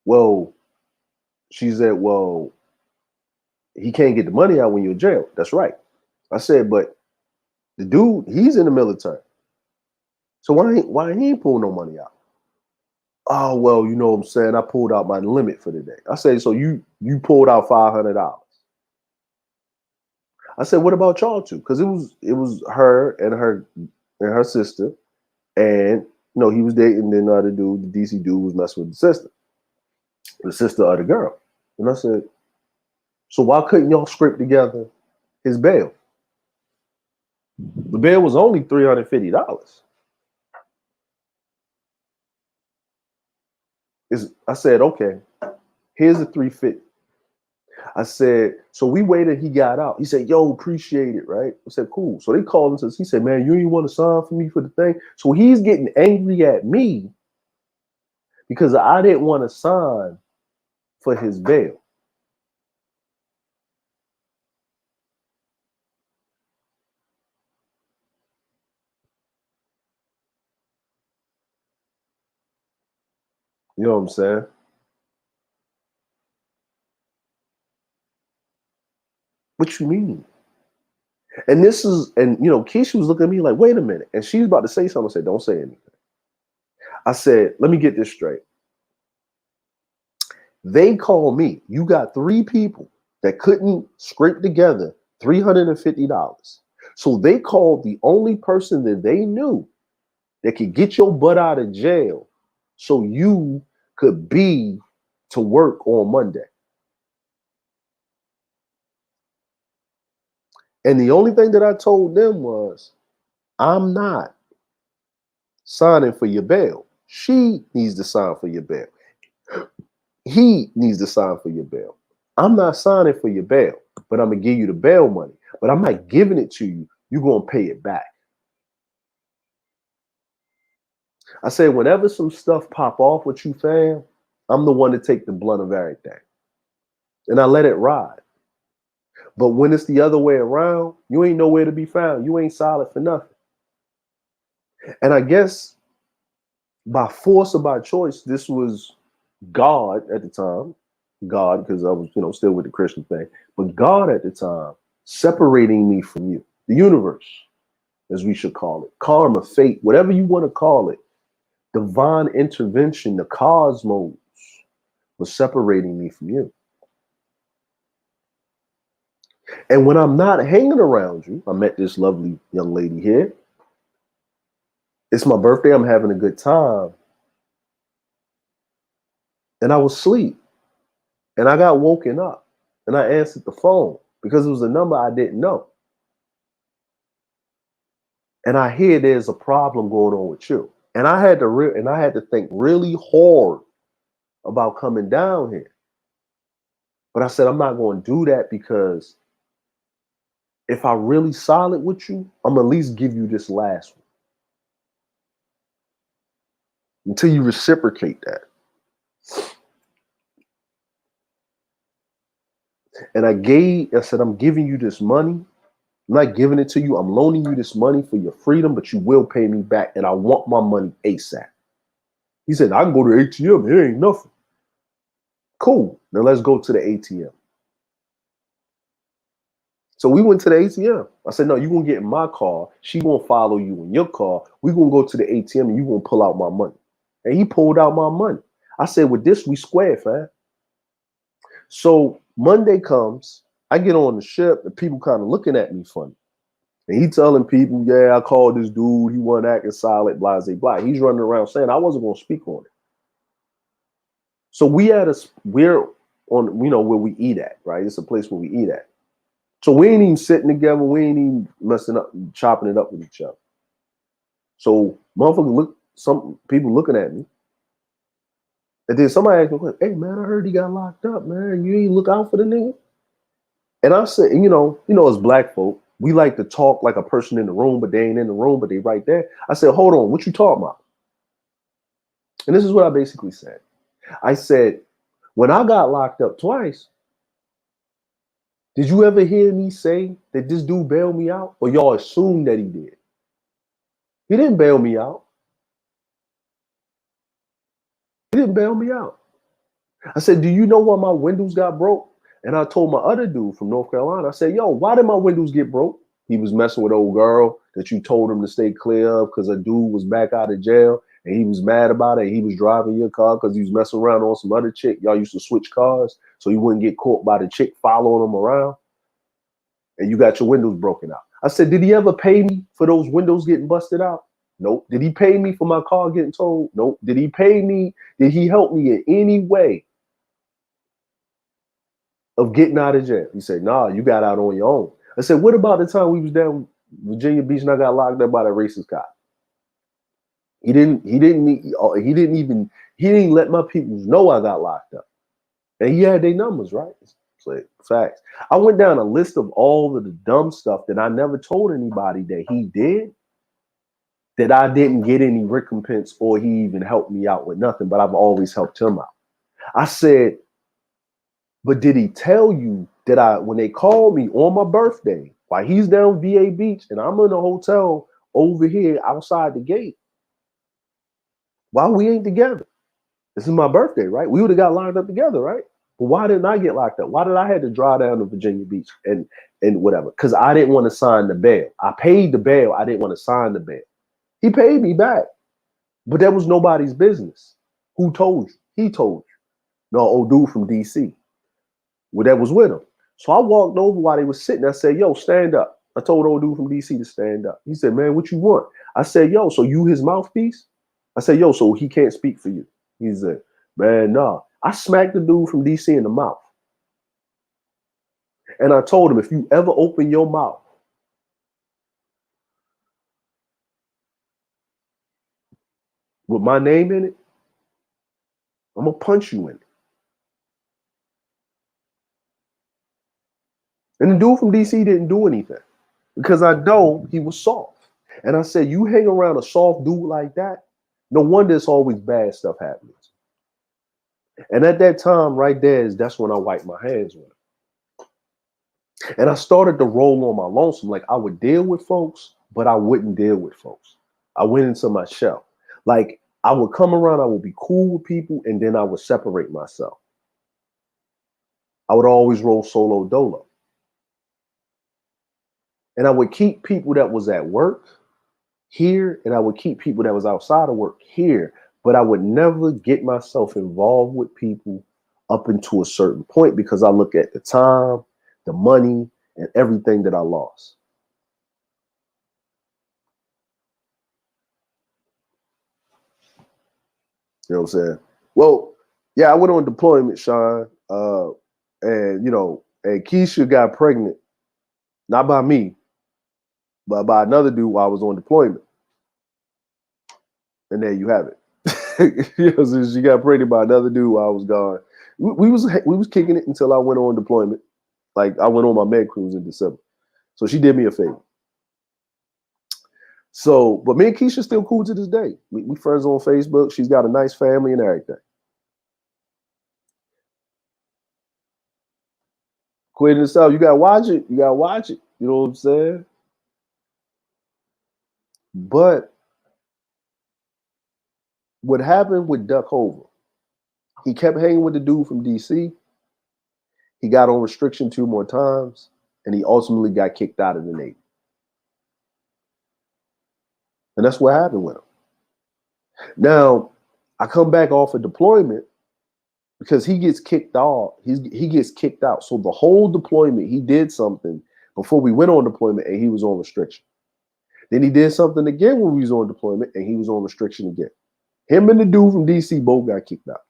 Well, she said, "Well, he can't get the money out when you're in jail." That's right. I said, "But the dude, he's in the military. So why he ain't pull no money out?" "Oh, well, you know what I'm saying? I pulled out my limit for the day." I said, "So you pulled out $500. I said, "What about y'all two?" Because it was her and her sister, and you know, he was dating the other dude, the DC dude was messing with the sister of the girl. And I said, "So why couldn't y'all scrape together his bail? The bail was only $350. I said, "Okay, here's the 350. I said, "So we waited, he got out." He said, "Yo, appreciate it," right? I said, "Cool." So they called him, he said, "Man, you ain't want to sign for me for the thing." So he's getting angry at me because I didn't want to sign for his bail. You know what I'm saying? What you mean? And you know, Keisha was looking at me like, "Wait a minute." And she's about to say something. I said, "Don't say anything." I said, "Let me get this straight. They call me. You got 3 people that couldn't scrape together $350. So they called the only person that they knew that could get your butt out of jail so you could be to work on Monday. And the only thing that I told them was, I'm not signing for your bail. She needs to sign for your bail. He needs to sign for your bail. I'm not signing for your bail, but I'm going to give you the bail money. But I'm not giving it to you. You're going to pay it back. I said, whenever some stuff pop off with you, fam, I'm the one to take the blunt of everything. And I let it ride. But when it's the other way around, you ain't nowhere to be found. You ain't solid for nothing. And I guess by force or by choice, this was God at the time. God, because I was, still with the Christian thing. But God at the time separating me from you. The universe, as we should call it. Karma, fate, whatever you want to call it. Divine intervention, the cosmos was separating me from you. And when I'm not hanging around you, I met this lovely young lady here. It's my birthday. I'm having a good time. And I was asleep. And I got woken up. And I answered the phone because it was a number I didn't know. And I hear there's a problem going on with you. And I had to think really hard about coming down here. But I said, I'm not going to do that because if I really solid with you, I'm at least give you this last one. Until you reciprocate that. And I said, I'm giving you this money. I'm not giving it to you. I'm loaning you this money for your freedom, but you will pay me back. And I want my money ASAP. He said, I can go to the ATM. It ain't nothing. Cool. Now let's go to the ATM. So we went to the ATM. I said, no, you're going to get in my car. She going to follow you in your car. We're going to go to the ATM and you're going to pull out my money. And he pulled out my money. I said, with this, we square, fam. So Monday comes, I get on the ship and people kind of looking at me funny. And he telling people, yeah, I called this dude. He wasn't acting solid, blah, blah, blah. He's running around saying I wasn't going to speak on it. So we're on, where we eat at, right? It's a place where we eat at. So we ain't even sitting together. We ain't even messing up, chopping it up with each other. So some people looking at me. And then somebody asked me, hey, man, I heard he got locked up, man. You ain't look out for the nigga? And I said, as black folk, we like to talk like a person in the room, but they ain't in the room, but they right there. I said, hold on, what you talking about? And this is what I basically said. I said, when I got locked up twice, did you ever hear me say that this dude bailed me out? Or y'all assume that he did? He didn't bail me out. He didn't bail me out. I said, do you know why my windows got broke? And I told my other dude from North Carolina, I said, yo, why did my windows get broke? He was messing with old girl that you told him to stay clear of because a dude was back out of jail and he was mad about it. He was driving your car because he was messing around on some other chick. Y'all used to switch cars so he wouldn't get caught by the chick following him around. And you got your windows broken out. I said, did he ever pay me for those windows getting busted out? Nope. Did he pay me for my car getting towed? Nope. Did he pay me? Did he help me in any way of getting out of jail? He said, nah, you got out on your own. I said, what about the time we was down Virginia Beach and I got locked up by the racist cop? He didn't let my people know I got locked up. And he had their numbers, right? So, facts. I went down a list of all of the dumb stuff that I never told anybody that he did, that I didn't get any recompense or he even helped me out with nothing, but I've always helped him out. I said, but did he tell you that when they called me on my birthday, while he's down VA Beach and I'm in a hotel over here outside the gate, why we ain't together? This is my birthday, right? We would have got locked up together, right? But why didn't I get locked up? Why did I have to drive down to Virginia Beach and whatever? Because I didn't want to sign the bail. I paid the bail. I didn't want to sign the bail. He paid me back. But that was nobody's business. Who told you? He told you. No, old dude from DC. Well, that was with him. So I walked over while they were sitting. I said, yo, stand up. I told old dude from DC to stand up. He said, man, what you want? I said, yo, so you his mouthpiece? I said, yo, so he can't speak for you. He said, man, nah. I smacked the dude from DC in the mouth. And I told him, if you ever open your mouth with my name in it, I'm going to punch you in it. And the dude from DC didn't do anything because I know he was soft. And I said, you hang around a soft dude like that, no wonder it's always bad stuff happens. And at that time, right there, that's when I wiped my hands with him. And I started to roll on my lonesome. Like I would deal with folks, but I wouldn't deal with folks. I went into my shell. Like I would come around, I would be cool with people, and then I would separate myself. I would always roll solo dolo. And I would keep people that was at work here, and I would keep people that was outside of work here, but I would never get myself involved with people up into a certain point because I look at the time, the money, and everything that I lost. You know what I'm saying? Well, yeah, I went on deployment, Sean, and and Keisha got pregnant, not by me, but by another dude while I was on deployment. And there you have it. So she got pregnant by another dude while I was gone. We was kicking it until I went on deployment. Like I went on my med cruise in December. So she did me a favor. So, but me and Keisha still cool to this day. We friends on Facebook. She's got a nice family and everything. Quitting itself, you gotta watch it. You gotta watch it. You know what I'm saying? But what happened with Duck Hoover? He kept hanging with the dude from DC. He got on restriction 2 more times, and he ultimately got kicked out of the Navy. And that's what happened with him. Now, I come back off of deployment because he gets kicked off. He gets kicked out. So the whole deployment, he did something before we went on deployment, and he was on restriction. Then he did something again when we was on deployment, and he was on restriction again. Him and the dude from DC both got kicked out.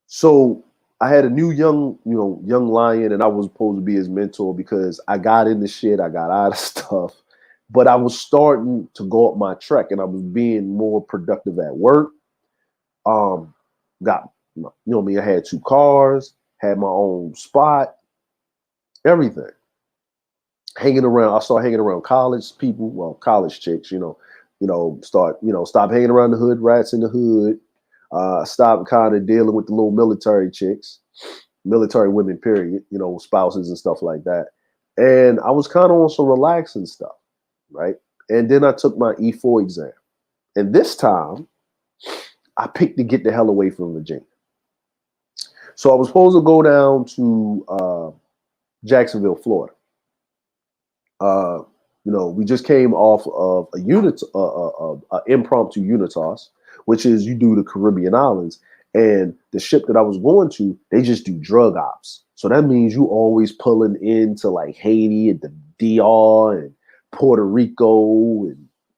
So I had a new young lion, and I was supposed to be his mentor because I got into shit, I got out of stuff, but I was starting to go up my track, and I was being more productive at work. Got I had 2 cars, had my own spot, everything. Hanging around, I started hanging around college people, well, college chicks, stop hanging around the hood rats in the hood. Stop kind of dealing with the little military chicks, military women, period, spouses and stuff like that. And I was kind of on some relaxing stuff, right? And then I took my E4 exam. And this time, I picked to get the hell away from Virginia. So I was supposed to go down to Jacksonville, Florida. We just came off of a impromptu UNITAS, which is you do the Caribbean islands, and the ship that I was going to, they just do drug ops. So that means you always pulling into like Haiti and the DR and Puerto Rico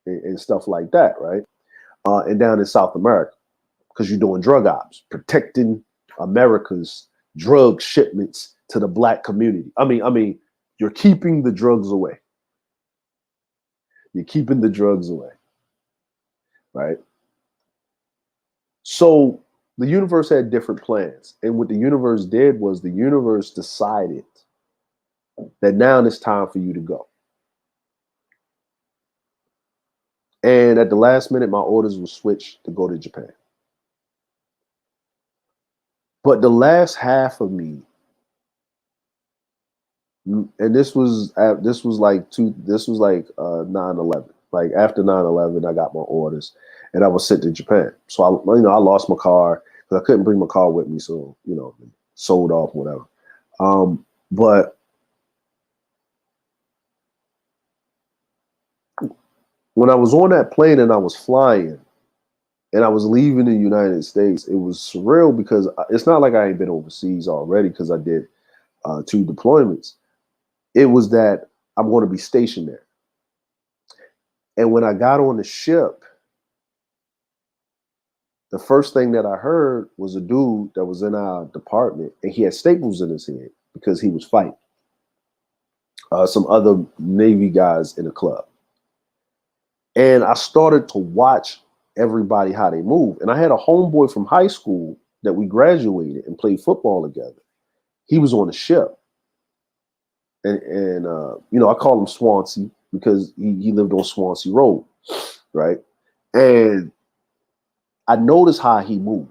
and stuff like that, right? And down in South America, because you're doing drug ops, protecting America's drug shipments to the Black community. I mean, you're keeping the drugs away. You're keeping the drugs away, right? So the universe had different plans. And what the universe did was the universe decided that now it's time for you to go. And at the last minute, my orders were switched to go to Japan. But the last half of me, and this was like 9/11. Like after 9/11, I got my orders, and I was sent to Japan. So I lost my car because I couldn't bring my car with me. So sold off, whatever. But when I was on that plane and I was flying, and I was leaving the United States, it was surreal because it's not like I ain't been overseas already because I did 2 deployments. It was that I'm going to be stationed there. And when I got on the ship, the first thing that I heard was a dude that was in our department, and he had staples in his head because he was fighting some other Navy guys in the club. And I started to watch everybody how they move. And I had a homeboy from high school that we graduated and played football together. He was on the ship. And I call him Swansea because he lived on Swansea Road, right? And I noticed how he moved.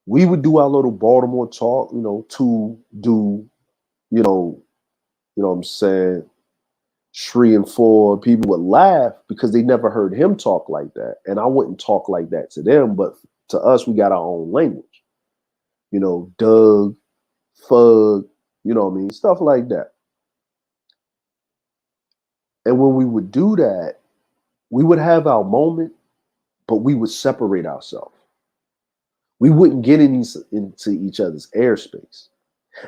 We would do our little Baltimore talk, to do, what I'm saying, Shree and Ford. People would laugh because they never heard him talk like that. And I wouldn't talk like that to them, but to us, we got our own language. Doug, Fug, stuff like that. And when we would do that, we would have our moment, but we would separate ourselves. We wouldn't get into each other's airspace.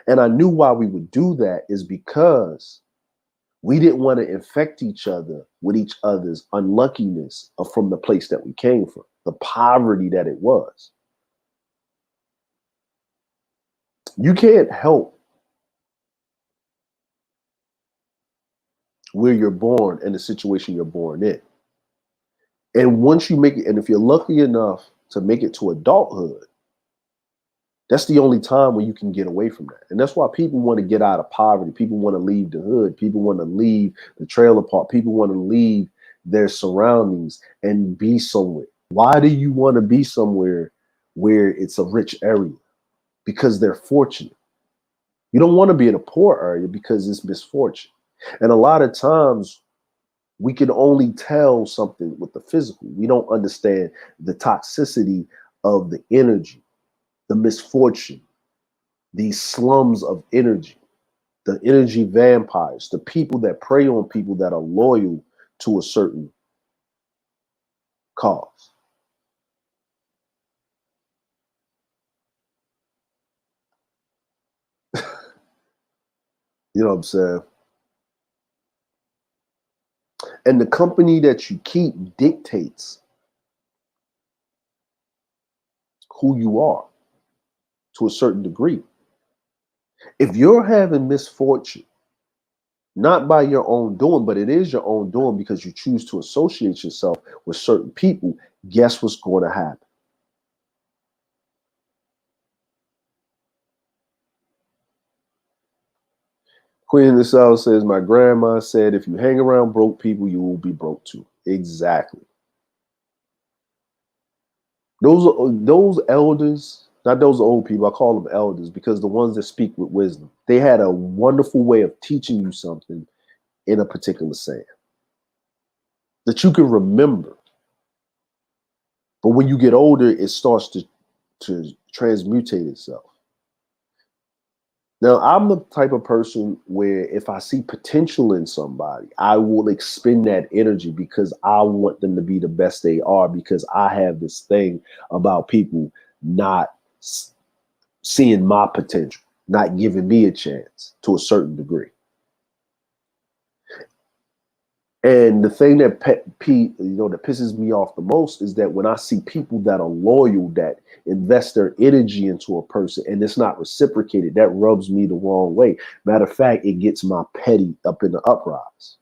And I knew why we would do that is because we didn't want to infect each other with each other's unluckiness from the place that we came from, the poverty that it was. You can't help where you're born and the situation you're born in. And once you make it, and if you're lucky enough to make it to adulthood, that's the only time when you can get away from that. And that's why people want to get out of poverty. People want to leave the hood. People want to leave the trailer park. People want to leave their surroundings and be somewhere. Why do you want to be somewhere where it's a rich area? Because they're fortunate. You don't want to be in a poor area because it's misfortune. And a lot of times we can only tell something with the physical. We don't understand the toxicity of the energy, the misfortune, these slums of energy, the energy vampires, the people that prey on people that are loyal to a certain cause. You know what I'm saying? And the company that you keep dictates who you are to a certain degree. If you're having misfortune, not by your own doing, but it is your own doing because you choose to associate yourself with certain people, guess what's going to happen? Queen in the South says, my grandma said, if you hang around broke people, you will be broke too. Exactly. Those elders, not those old people, I call them elders because the ones that speak with wisdom, they had a wonderful way of teaching you something in a particular saying that you can remember. But when you get older, it starts to transmutate itself. Now, I'm the type of person where if I see potential in somebody, I will expend that energy because I want them to be the best they are, because I have this thing about people not seeing my potential, not giving me a chance to a certain degree. And the thing that that pisses me off the most is that when I see people that are loyal, that invest their energy into a person and it's not reciprocated, that rubs me the wrong way. Matter of fact, it gets my petty up in the uprise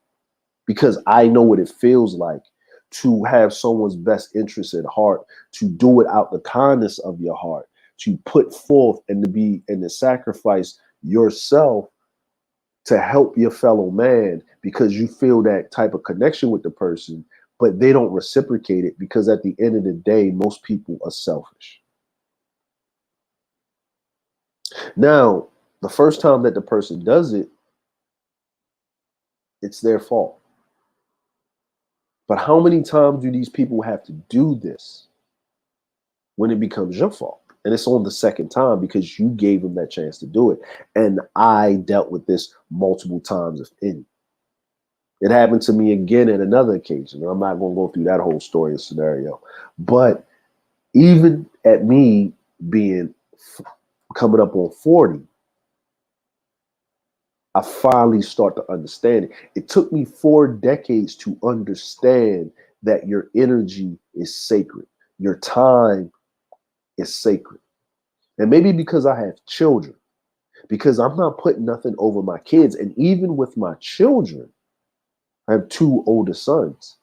because I know what it feels like to have someone's best interest at heart, to do it out the kindness of your heart, to put forth and to sacrifice yourself to help your fellow man because you feel that type of connection with the person, but they don't reciprocate it because at the end of the day, most people are selfish. Now, the first time that the person does it, it's their fault. But how many times do these people have to do this when it becomes your fault? And it's on the second time because you gave them that chance to do it. And I dealt with this multiple times, if any. It happened to me again at another occasion. I'm not going to go through that whole story and scenario. But even at me being coming up on 40, I finally start to understand it. It took me 4 decades to understand that your energy is sacred. Your time is sacred. And maybe because I have children, because I'm not putting nothing over my kids. And even with my children, I have 2 older sons.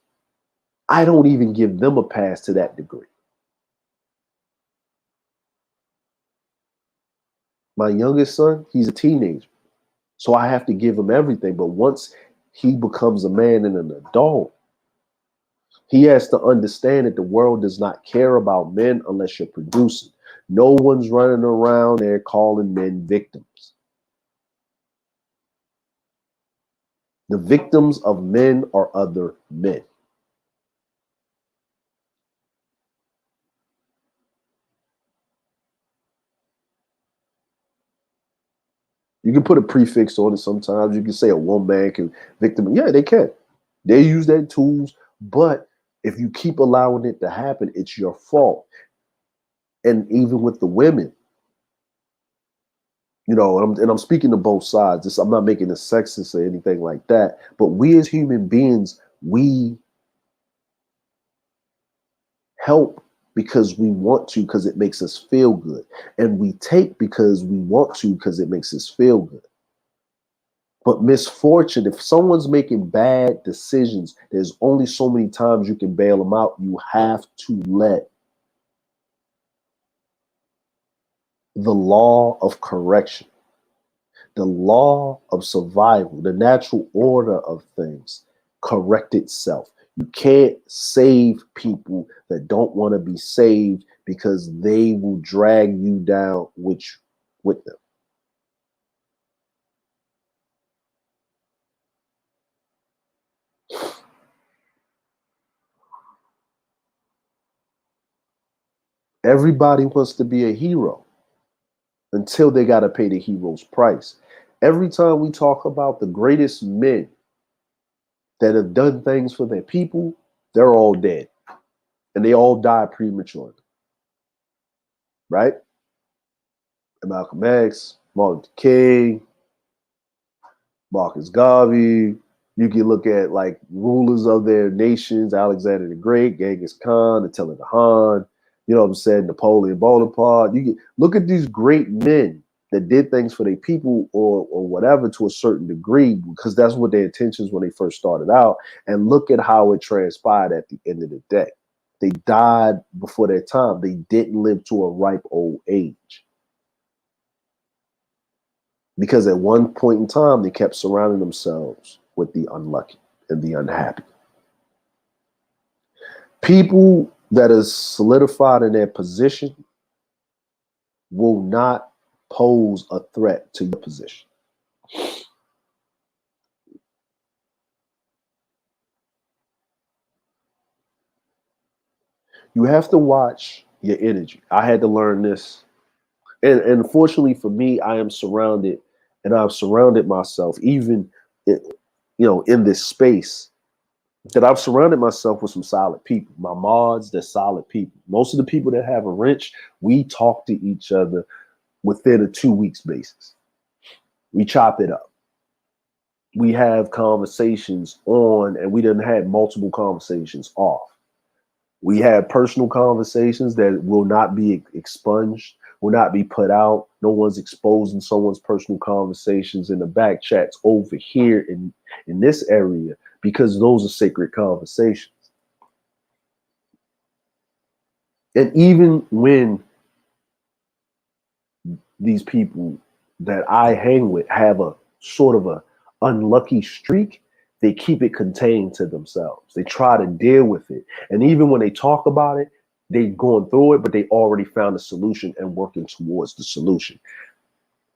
I don't even give them a pass to that degree. My youngest son, he's a teenager. So I have to give him everything. But once he becomes a man and an adult, he has to understand that the world does not care about men unless you're producing. No one's running around there calling men victims. The victims of men are other men. You can put a prefix on it sometimes. You can say a woman can victim. Yeah, they can. They use their tools. But if you keep allowing it to happen, it's your fault. And even with the women, and I'm speaking to both sides. I'm not making a sexist or anything like that. But we as human beings, we help because we want to, because it makes us feel good. And we take because we want to, because it makes us feel good. But misfortune, if someone's making bad decisions, there's only so many times you can bail them out. You have to let the law of correction, the law of survival, the natural order of things correct itself. You can't save people that don't want to be saved because they will drag you down with them. Everybody wants to be a hero until they got to pay the hero's price. Every time we talk about the greatest men that have done things for their people, they're all dead. And they all die prematurely. Right? Malcolm X, Martin Luther King, Marcus Garvey. You can look at like rulers of their nations, Alexander the Great, Genghis Khan, Attila the Han, you know what I'm saying, Napoleon Bonaparte. You can look at these great men that did things for their people or whatever to a certain degree, because that's what their intentions when they first started out. And look at how it transpired at the end of the day. They died before their time. They didn't live to a ripe old age. Because at one point in time, they kept surrounding themselves with the unlucky and the unhappy. People that are solidified in their position will not pose a threat to your position. You have to watch your energy. I had to learn this. And fortunately for me, I am surrounded, and I've surrounded myself, even in this space, that I've surrounded myself with some solid people. My mods, they're solid people. Most of the people that have a wrench, we talk to each other within a 2 weeks basis. We chop it up. We have conversations on, and we done had multiple conversations off. We have personal conversations that will not be expunged, will not be put out. No one's exposing someone's personal conversations in the back chats over here in this area, because those are sacred conversations. And even when these people that I hang with have a sort of a unlucky streak, they keep it contained to themselves. They try to deal with it. And even when they talk about it, they're going through it, but they already found a solution and working towards the solution.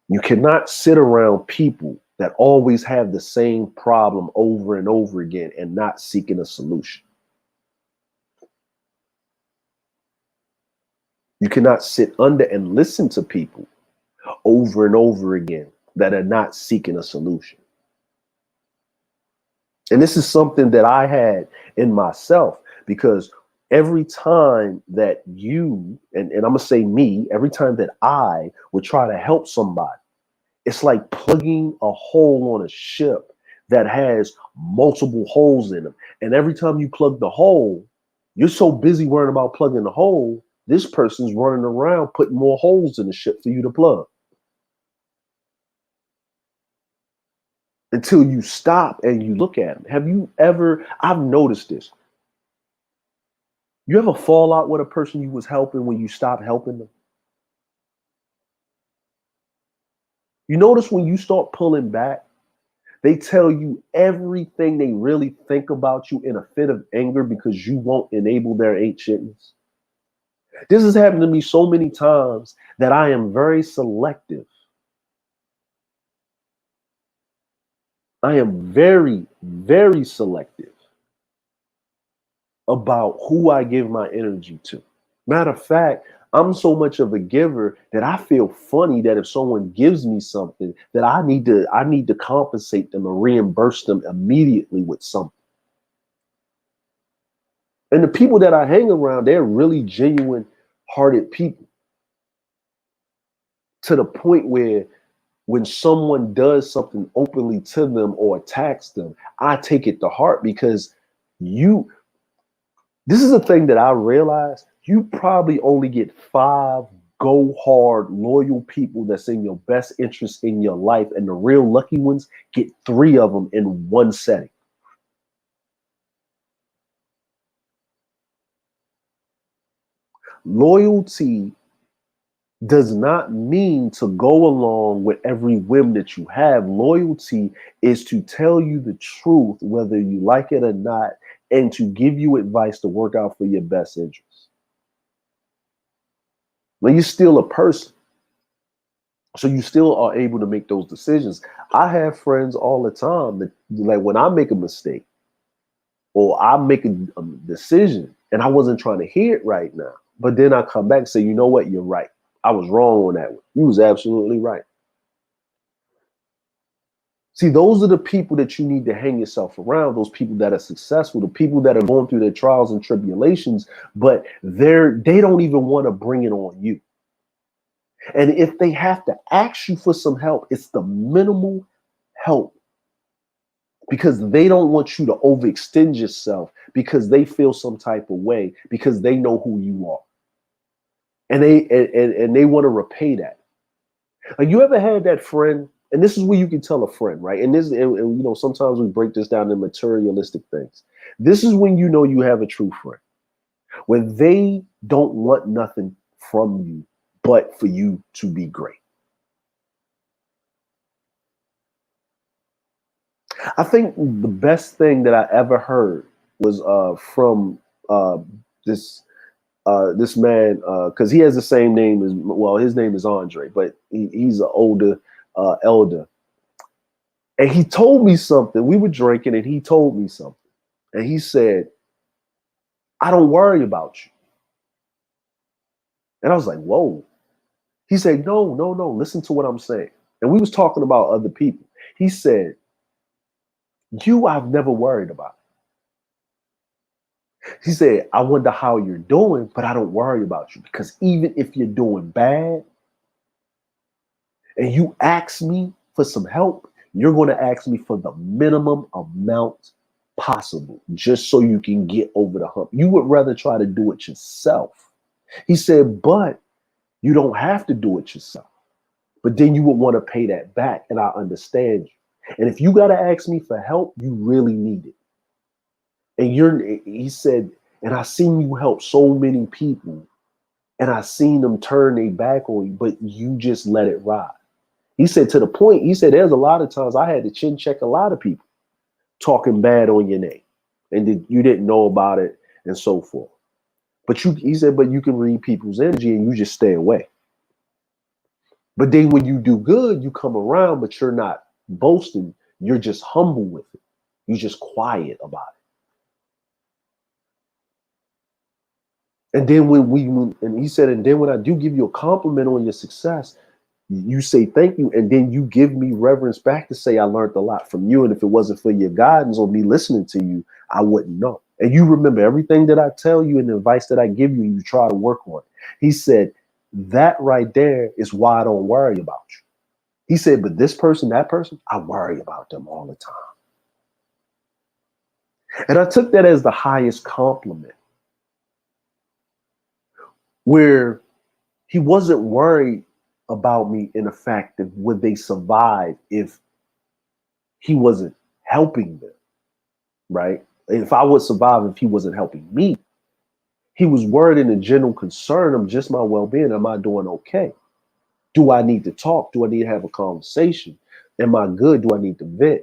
You cannot sit around people that always have the same problem over and over again and not seeking a solution. You cannot sit under and listen to people over and over again that are not seeking a solution. And this is something that I had in myself, because every time that you, and I'm going to say me, every time that I would try to help somebody, It's like plugging a hole on a ship that has multiple holes in them. And every time you plug the hole, you're so busy worrying about plugging the hole, this person's running around putting more holes in the ship for you to plug. Until you stop and you look at them. Have you ever, I've noticed this. You ever fall out with a person you was helping when you stopped helping them? You notice when you start pulling back, they tell you everything they really think about you in a fit of anger because you won't enable their ancientness. This has happened to me so many times that I am very selective. I am very, very selective about who I give my energy to. Matter of fact, I'm so much of a giver that I feel funny that if someone gives me something that I need to compensate them and reimburse them immediately with something. And the people that I hang around, they're really genuine hearted people, to the point where when someone does something openly to them or attacks them, I take it to heart because this is a thing that I realize. You probably only get 5 go hard, loyal people that's in your best interest in your life. And the real lucky ones get 3 of them in one setting. Loyalty does not mean to go along with every whim that you have. Loyalty is to tell you the truth, whether you like it or not, and to give you advice to work out for your best interest. When you're still a person, so you still are able to make those decisions. I have friends all the time that, like, when I make a mistake or I make a decision and I wasn't trying to hear it right now, but then I come back and say, you know what, you're right. I was wrong on that one. You was absolutely right. See, those are the people that you need to hang yourself around, those people that are successful, the people that are going through their trials and tribulations, but they don't even want to bring it on you. And if they have to ask you for some help, it's the minimal help because they don't want you to overextend yourself because they feel some type of way because they know who you are. And they want to repay that. Like, you ever had that friend, and this is where you can tell a friend, right? And sometimes we break this down in materialistic things. This is when you know you have a true friend, when they don't want nothing from you but for you to be great. I think the best thing that I ever heard was from this man, because he has the same name as, well, his name is Andre, but he's an older elder. And he told me something. We were drinking and he told me something. And he said, I don't worry about you. And I was like, whoa. He said, no, listen to what I'm saying. And we was talking about other people. He said, I've never worried about. He said, I wonder how you're doing, but I don't worry about you because even if you're doing bad and you ask me for some help, you're going to ask me for the minimum amount possible just so you can get over the hump. You would rather try to do it yourself. He said, but you don't have to do it yourself. But then you would want to pay that back, and I understand you. And if you got to ask me for help, you really need it. And he said, and I seen you help so many people, and I seen them turn their back on you, but you just let it ride. He said, to the point, he said, there's a lot of times I had to chin check a lot of people talking bad on your name, and you didn't know about it and so forth. But he said, but you can read people's energy and you just stay away. But then when you do good, you come around, but you're not boasting. You're just humble with it. You're just quiet about it. And then and he said, and then when I do give you a compliment on your success, you say thank you. And then you give me reverence back to say, I learned a lot from you. And if it wasn't for your guidance or me listening to you, I wouldn't know. And you remember everything that I tell you and the advice that I give you, you try to work on. He said, that right there is why I don't worry about you. He said, but this person, that person, I worry about them all the time. And I took that as the highest compliment, where he wasn't worried about me in the fact that would they survive if he wasn't helping them, right? If I would survive if he wasn't helping me. He was worried in the general concern of just my well-being. Am I doing okay? Do I need to talk? Do I need to have a conversation? Am I good? Do I need to vent?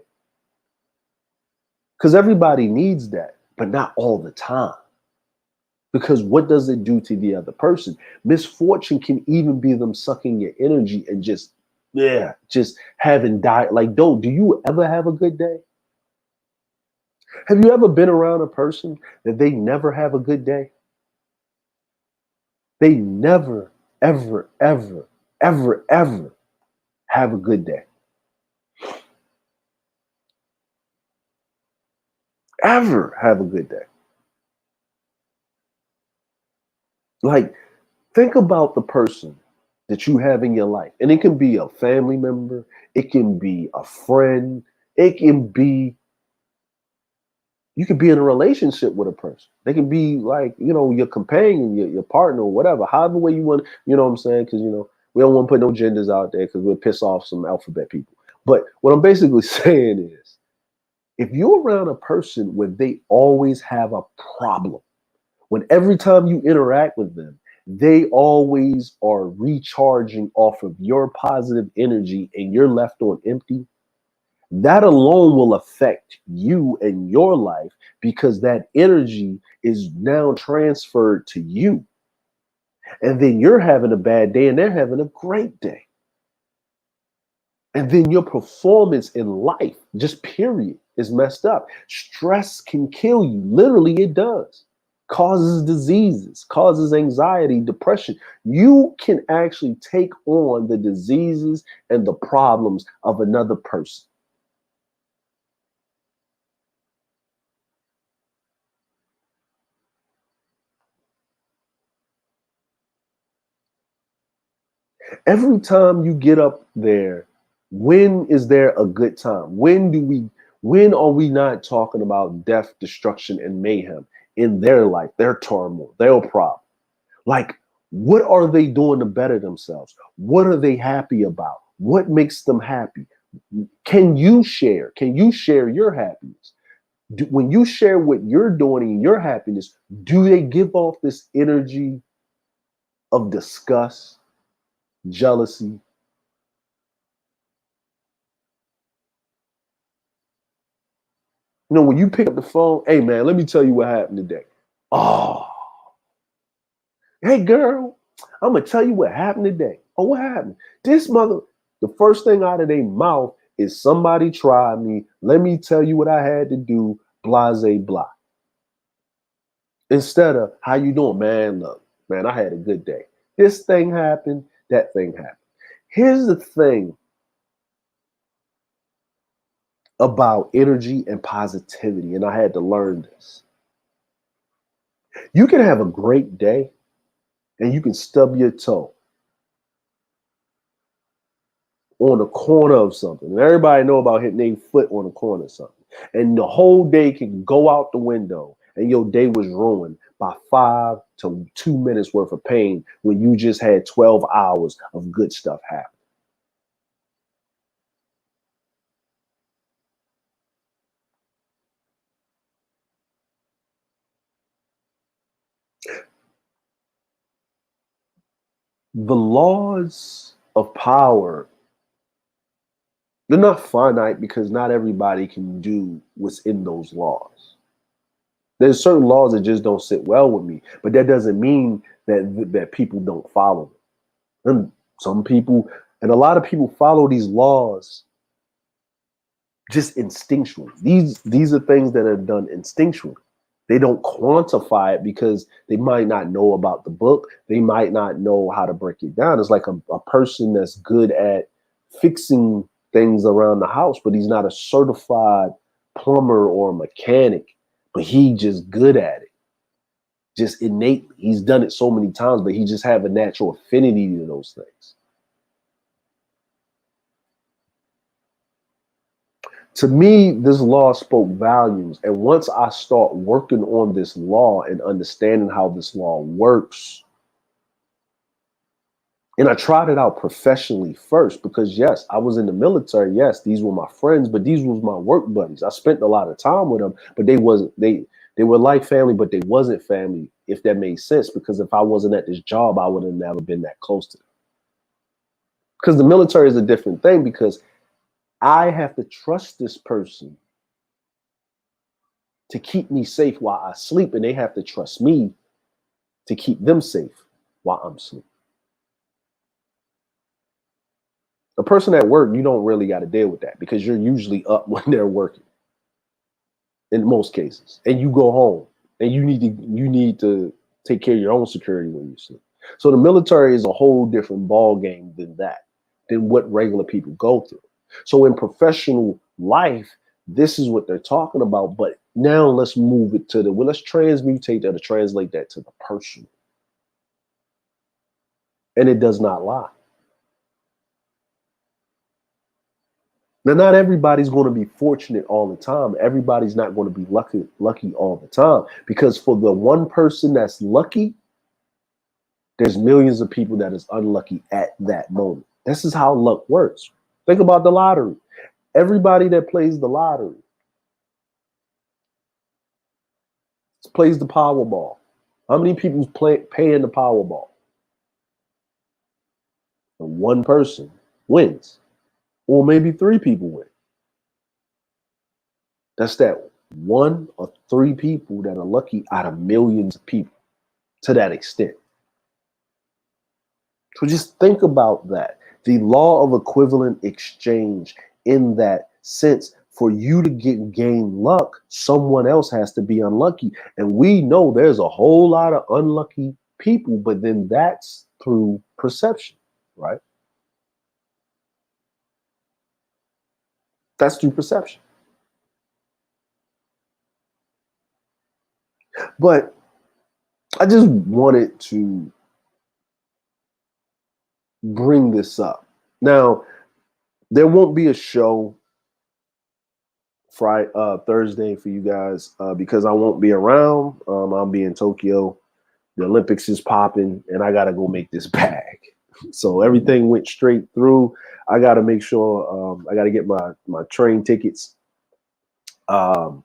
Because everybody needs that, but not all the time. Because what does it do to the other person? Misfortune can even be them sucking your energy and just having died. Like, do you ever have a good day? Have you ever been around a person that they never have a good day? They never, ever, ever, ever, ever have a good day. Ever have a good day. Like, think about the person that you have in your life. And it can be a family member, it can be a friend, it can be, you can be in a relationship with a person. They can be like, your companion, your partner, or whatever, however way you want, you know what I'm saying? Because, we don't want to put no genders out there because we'll piss off some alphabet people. But what I'm basically saying is, if you're around a person where they always have a problem, when every time you interact with them, they always are recharging off of your positive energy and you're left on empty, that alone will affect you and your life because that energy is now transferred to you. And then you're having a bad day and they're having a great day. And then your performance in life, just period, is messed up. Stress can kill you. Literally, it does. Causes diseases, causes anxiety, depression. You can actually take on the diseases and the problems of another person. Every time you get up there, when is there a good time? When are we not talking about death, destruction, and mayhem in their life, their turmoil, their problem? Like, what are they doing to better themselves? What are they happy about? What makes them happy? Can you share? Can you share your happiness? When you share what you're doing and your happiness, do they give off this energy of disgust, jealousy? When you pick up the phone, hey man, let me tell you what happened today. Oh, hey girl, I'm gonna tell you what happened today. Oh, what happened? This mother, the first thing out of their mouth is somebody tried me. Let me tell you what I had to do, blase blah. Instead of how you doing, man? Look, man, I had a good day. This thing happened, that thing happened. Here's the thing about energy and positivity, and I had to learn this. You can have a great day and you can stub your toe on the corner of something. And everybody know about hitting their foot on the corner of something. And the whole day can go out the window and your day was ruined by 5 to 2 minutes worth of pain when you just had 12 hours of good stuff happen. The laws of power, they're not finite because not everybody can do what's in those laws. There's certain laws that just don't sit well with me, but that doesn't mean that people don't follow them. And some people, and a lot of people follow these laws just instinctually. These are things that are done instinctually. They don't quantify it because they might not know about the book. They might not know how to break it down. It's like a person that's good at fixing things around the house, but he's not a certified plumber or mechanic, but he just good at it. Just innately. He's done it so many times, but he just have a natural affinity to those things. To me, this law spoke volumes. And once I start working on this law and understanding how this law works, and I tried it out professionally first because, yes, I was in the military. Yes, these were my friends, but these was my work buddies. I spent a lot of time with them, but they were like family, but they wasn't family, if that made sense. Because if I wasn't at this job, I would have never been that close to them. Because the military is a different thing, because I have to trust this person to keep me safe while I sleep, and they have to trust me to keep them safe while I'm asleep. A person at work, you don't really got to deal with that because you're usually up when they're working in most cases, and you go home and you need to take care of your own security when you sleep. So the military is a whole different ball game than what regular people go through. So in professional life, this is what they're talking about. But now let's move it to let's transmutate that or translate that to the personal. And it does not lie. Now, not everybody's going to be fortunate all the time. Everybody's not going to be lucky all the time, because for the one person that's lucky, there's millions of people that is unlucky at that moment. This is how luck works. Think about the lottery. Everybody that plays the lottery plays the Powerball. How many people paying the Powerball? And one person wins. Or maybe three people win. That's that one or three people that are lucky out of millions of people to that extent. So just think about that. The law of equivalent exchange in that sense. For you to gain luck, someone else has to be unlucky. And we know there's a whole lot of unlucky people, but then that's through perception, right? That's through perception. But I just wanted to bring this up. Now, there won't be a show Thursday for you guys because I won't be around. I'll be in Tokyo. The Olympics is popping, and I got to go make this bag. So everything went straight through. I got to make sure I got to get my train tickets. You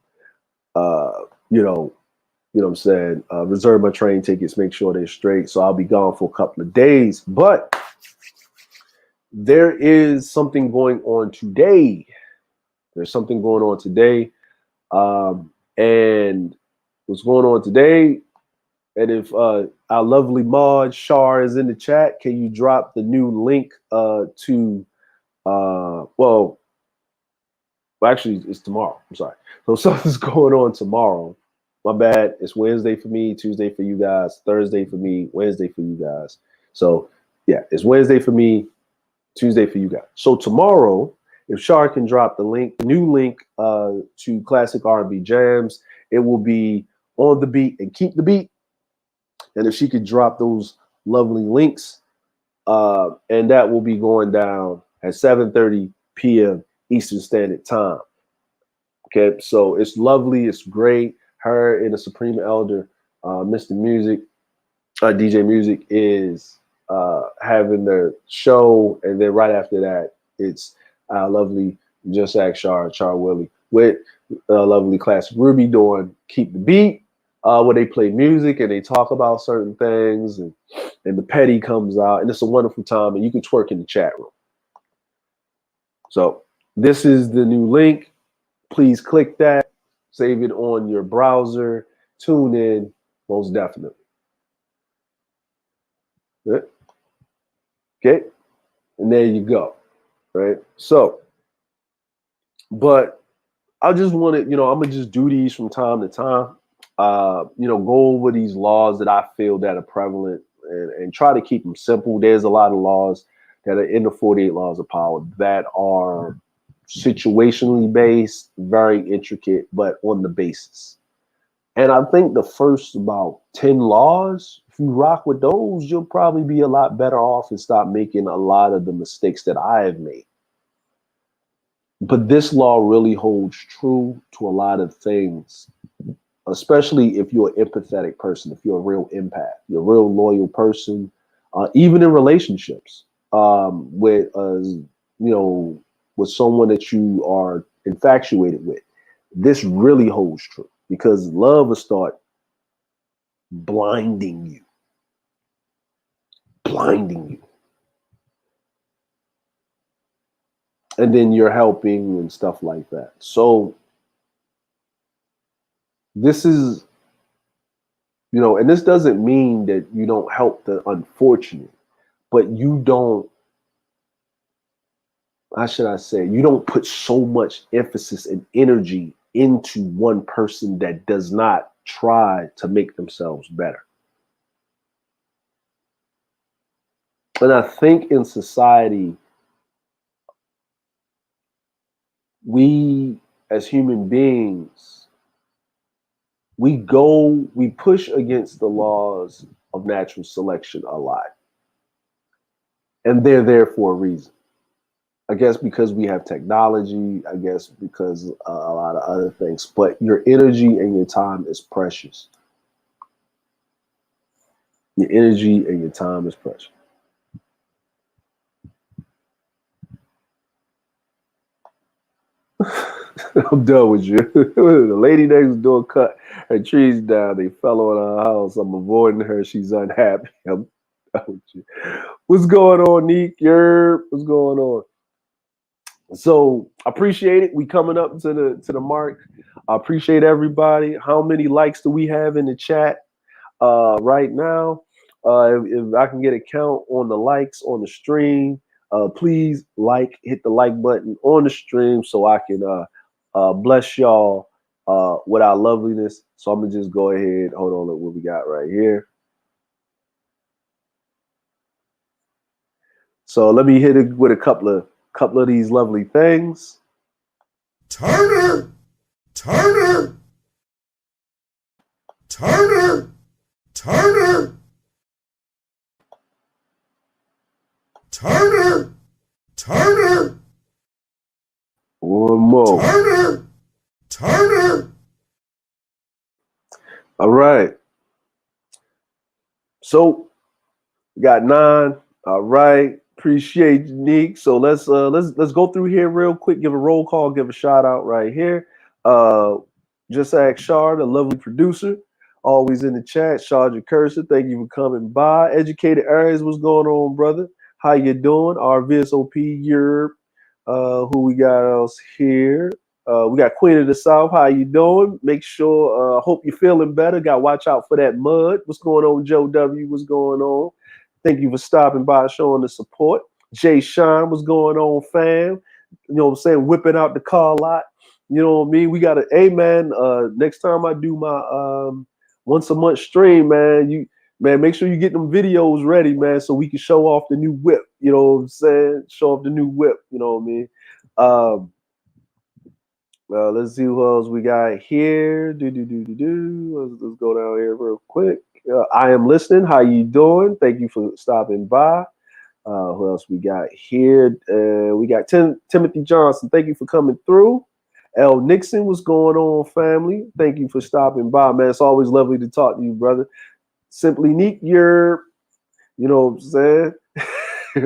know what I'm saying? Reserve my train tickets, make sure they're straight. So I'll be gone for a couple of days. But there is something going on today. There's something going on today. And what's going on today? And if our lovely Maud Shar is in the chat, can you drop the new link to well, actually, it's tomorrow. I'm sorry. So something's going on tomorrow. My bad. It's Wednesday for me, Tuesday for you guys, Thursday for me, Wednesday for you guys. So yeah, it's Wednesday for me, Tuesday for you guys. So tomorrow, if Shar can drop the new link to Classic R&B Jams, it will be On the Beat and Keep the Beat. And if she could drop those lovely links, and that will be going down at 7:30 p.m. Eastern Standard Time. Okay, so it's lovely, it's great. Her and the Supreme Elder, Mr. Music, DJ Music, is having their show, and then right after that, it's lovely Just Ask Char Willie with lovely Classic Ruby doing Keep the Beat. Where they play music and they talk about certain things, and the petty comes out, and it's a wonderful time, and you can twerk in the chat room. So this is the new link. Please click that, save it on your browser, tune in, most definitely. Okay, and there you go, right? So, but I just wanted, I'm gonna just do these from time to time. Go over these laws that I feel that are prevalent and try to keep them simple. There's a lot of laws that are in the 48 laws of power that are situationally based, very intricate, but on the basis. And I think the first about 10 laws, if you rock with those, you'll probably be a lot better off and stop making a lot of the mistakes that I have made. But this law really holds true to a lot of things, especially if you're an empathetic person, if you're a real empath, you're a real loyal person, even in relationships with, with someone that you are infatuated with. This really holds true because love will start blinding you, blinding you. And then you're helping and stuff like that. So this is, and this doesn't mean that you don't help the unfortunate, but you don't, how should I say, you don't put so much emphasis and energy into one person that does not try to make themselves better. And I think in society, we as human beings, we push against the laws of natural selection a lot. And they're there for a reason. I guess because we have technology, I guess because a lot of other things, but your energy and your time is precious. Your energy and your time is precious. I'm done with you. The lady next door cut her trees down. They fell on her house. I'm avoiding her. She's unhappy. I'm done with you. What's going on, Neek? What's going on? So appreciate it. We coming up to the mark. I appreciate everybody. How many likes do we have in the chat right now? If I can get a count on the likes on the stream, please hit the like button on the stream so I can bless y'all with our loveliness. So I'm gonna just go ahead. Hold on, look what we got right here. So let me hit it with a couple of these lovely things.
Turner, Turner, Turner, Turner, Turner, Turner.
One more.
Turner, Turner.
All right. So we got 9. All right. Appreciate you, Neek. So let's go through here real quick. Give a roll call. Give a shout out right here. Just ask Shard, a lovely producer, always in the chat. Shard Cursor, thank you for coming by. Educated Aries, what's going on, brother? How you doing? Our VSOP Europe. Who we got else here? We got Queen of the South. How you doing? Make sure. Hope you're feeling better. Got to watch out for that mud. What's going on, Joe W? What's going on? Thank you for stopping by, showing the support. Jay Shine, what's going on, fam? You know what I'm saying? Whipping out the car lot. You know what I mean? We got man. Next time I do my once a month stream, man, make sure you get them videos ready, man, so we can show off the new whip. You know what I'm saying? Show off the new whip. You know what I mean? Let's see who else we got here. Let's go down here real quick. I am listening. How you doing? Thank you for stopping by. Who else we got here? We got Timothy Johnson. Thank you for coming through. L. Nixon, what's going on, family? Thank you for stopping by, man. It's always lovely to talk to you, brother. Simply Neat, you know what I'm saying?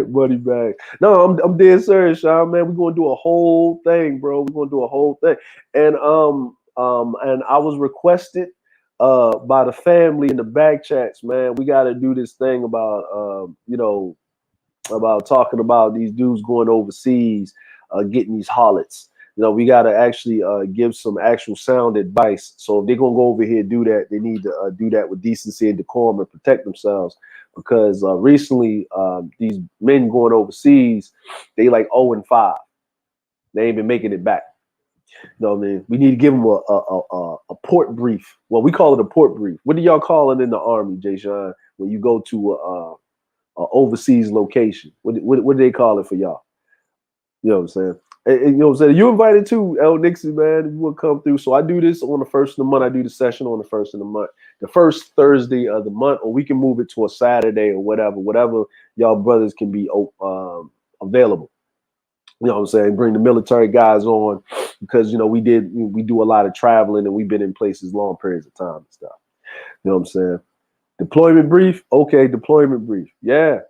Money bag. No, I'm dead serious, Sean, man. We're gonna do a whole thing, bro. We're gonna do a whole thing. And I was requested by the family in the back chats, man. We gotta do this thing about about talking about these dudes going overseas, getting these harlots. We got to actually give some actual sound advice. So if they're going to go over here and do that, they need to do that with decency and decorum and protect themselves. Because recently, these men going overseas, they like 0-5. They ain't been making it back. You know what I mean? We need to give them a port brief. Well, we call it a port brief. What do y'all call it in the Army, Jay Sean, when you go to a overseas location? What do they call it for y'all? You know what I'm saying? And you know what I'm saying? You invited too, L. Nixon, man. You will come through. So I do this on the first of the month. I do the session on the first of the month, the first Thursday of the month, or we can move it to a Saturday or whatever y'all brothers can be available. You know what I'm saying? Bring the military guys on because, you know, we do a lot of traveling and we've been in places long periods of time and stuff. You know what I'm saying? Deployment brief. Okay. Deployment brief. Yeah.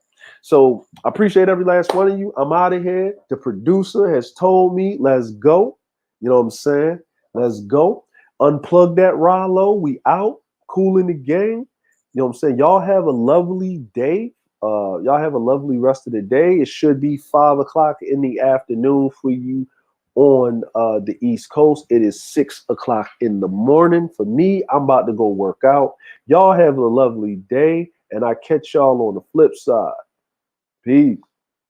So I appreciate every last one of you. I'm out of here. The producer has told me, let's go. You know what I'm saying? Let's go. Unplug that Rollo. We out. Cool in the game. You know what I'm saying? Y'all have a lovely day. Y'all have a lovely rest of the day. It should be 5 o'clock in the afternoon for you on the East Coast. It is 6 o'clock in the morning for me. I'm about to go work out. Y'all have a lovely day, and I catch y'all on the flip side. Peace.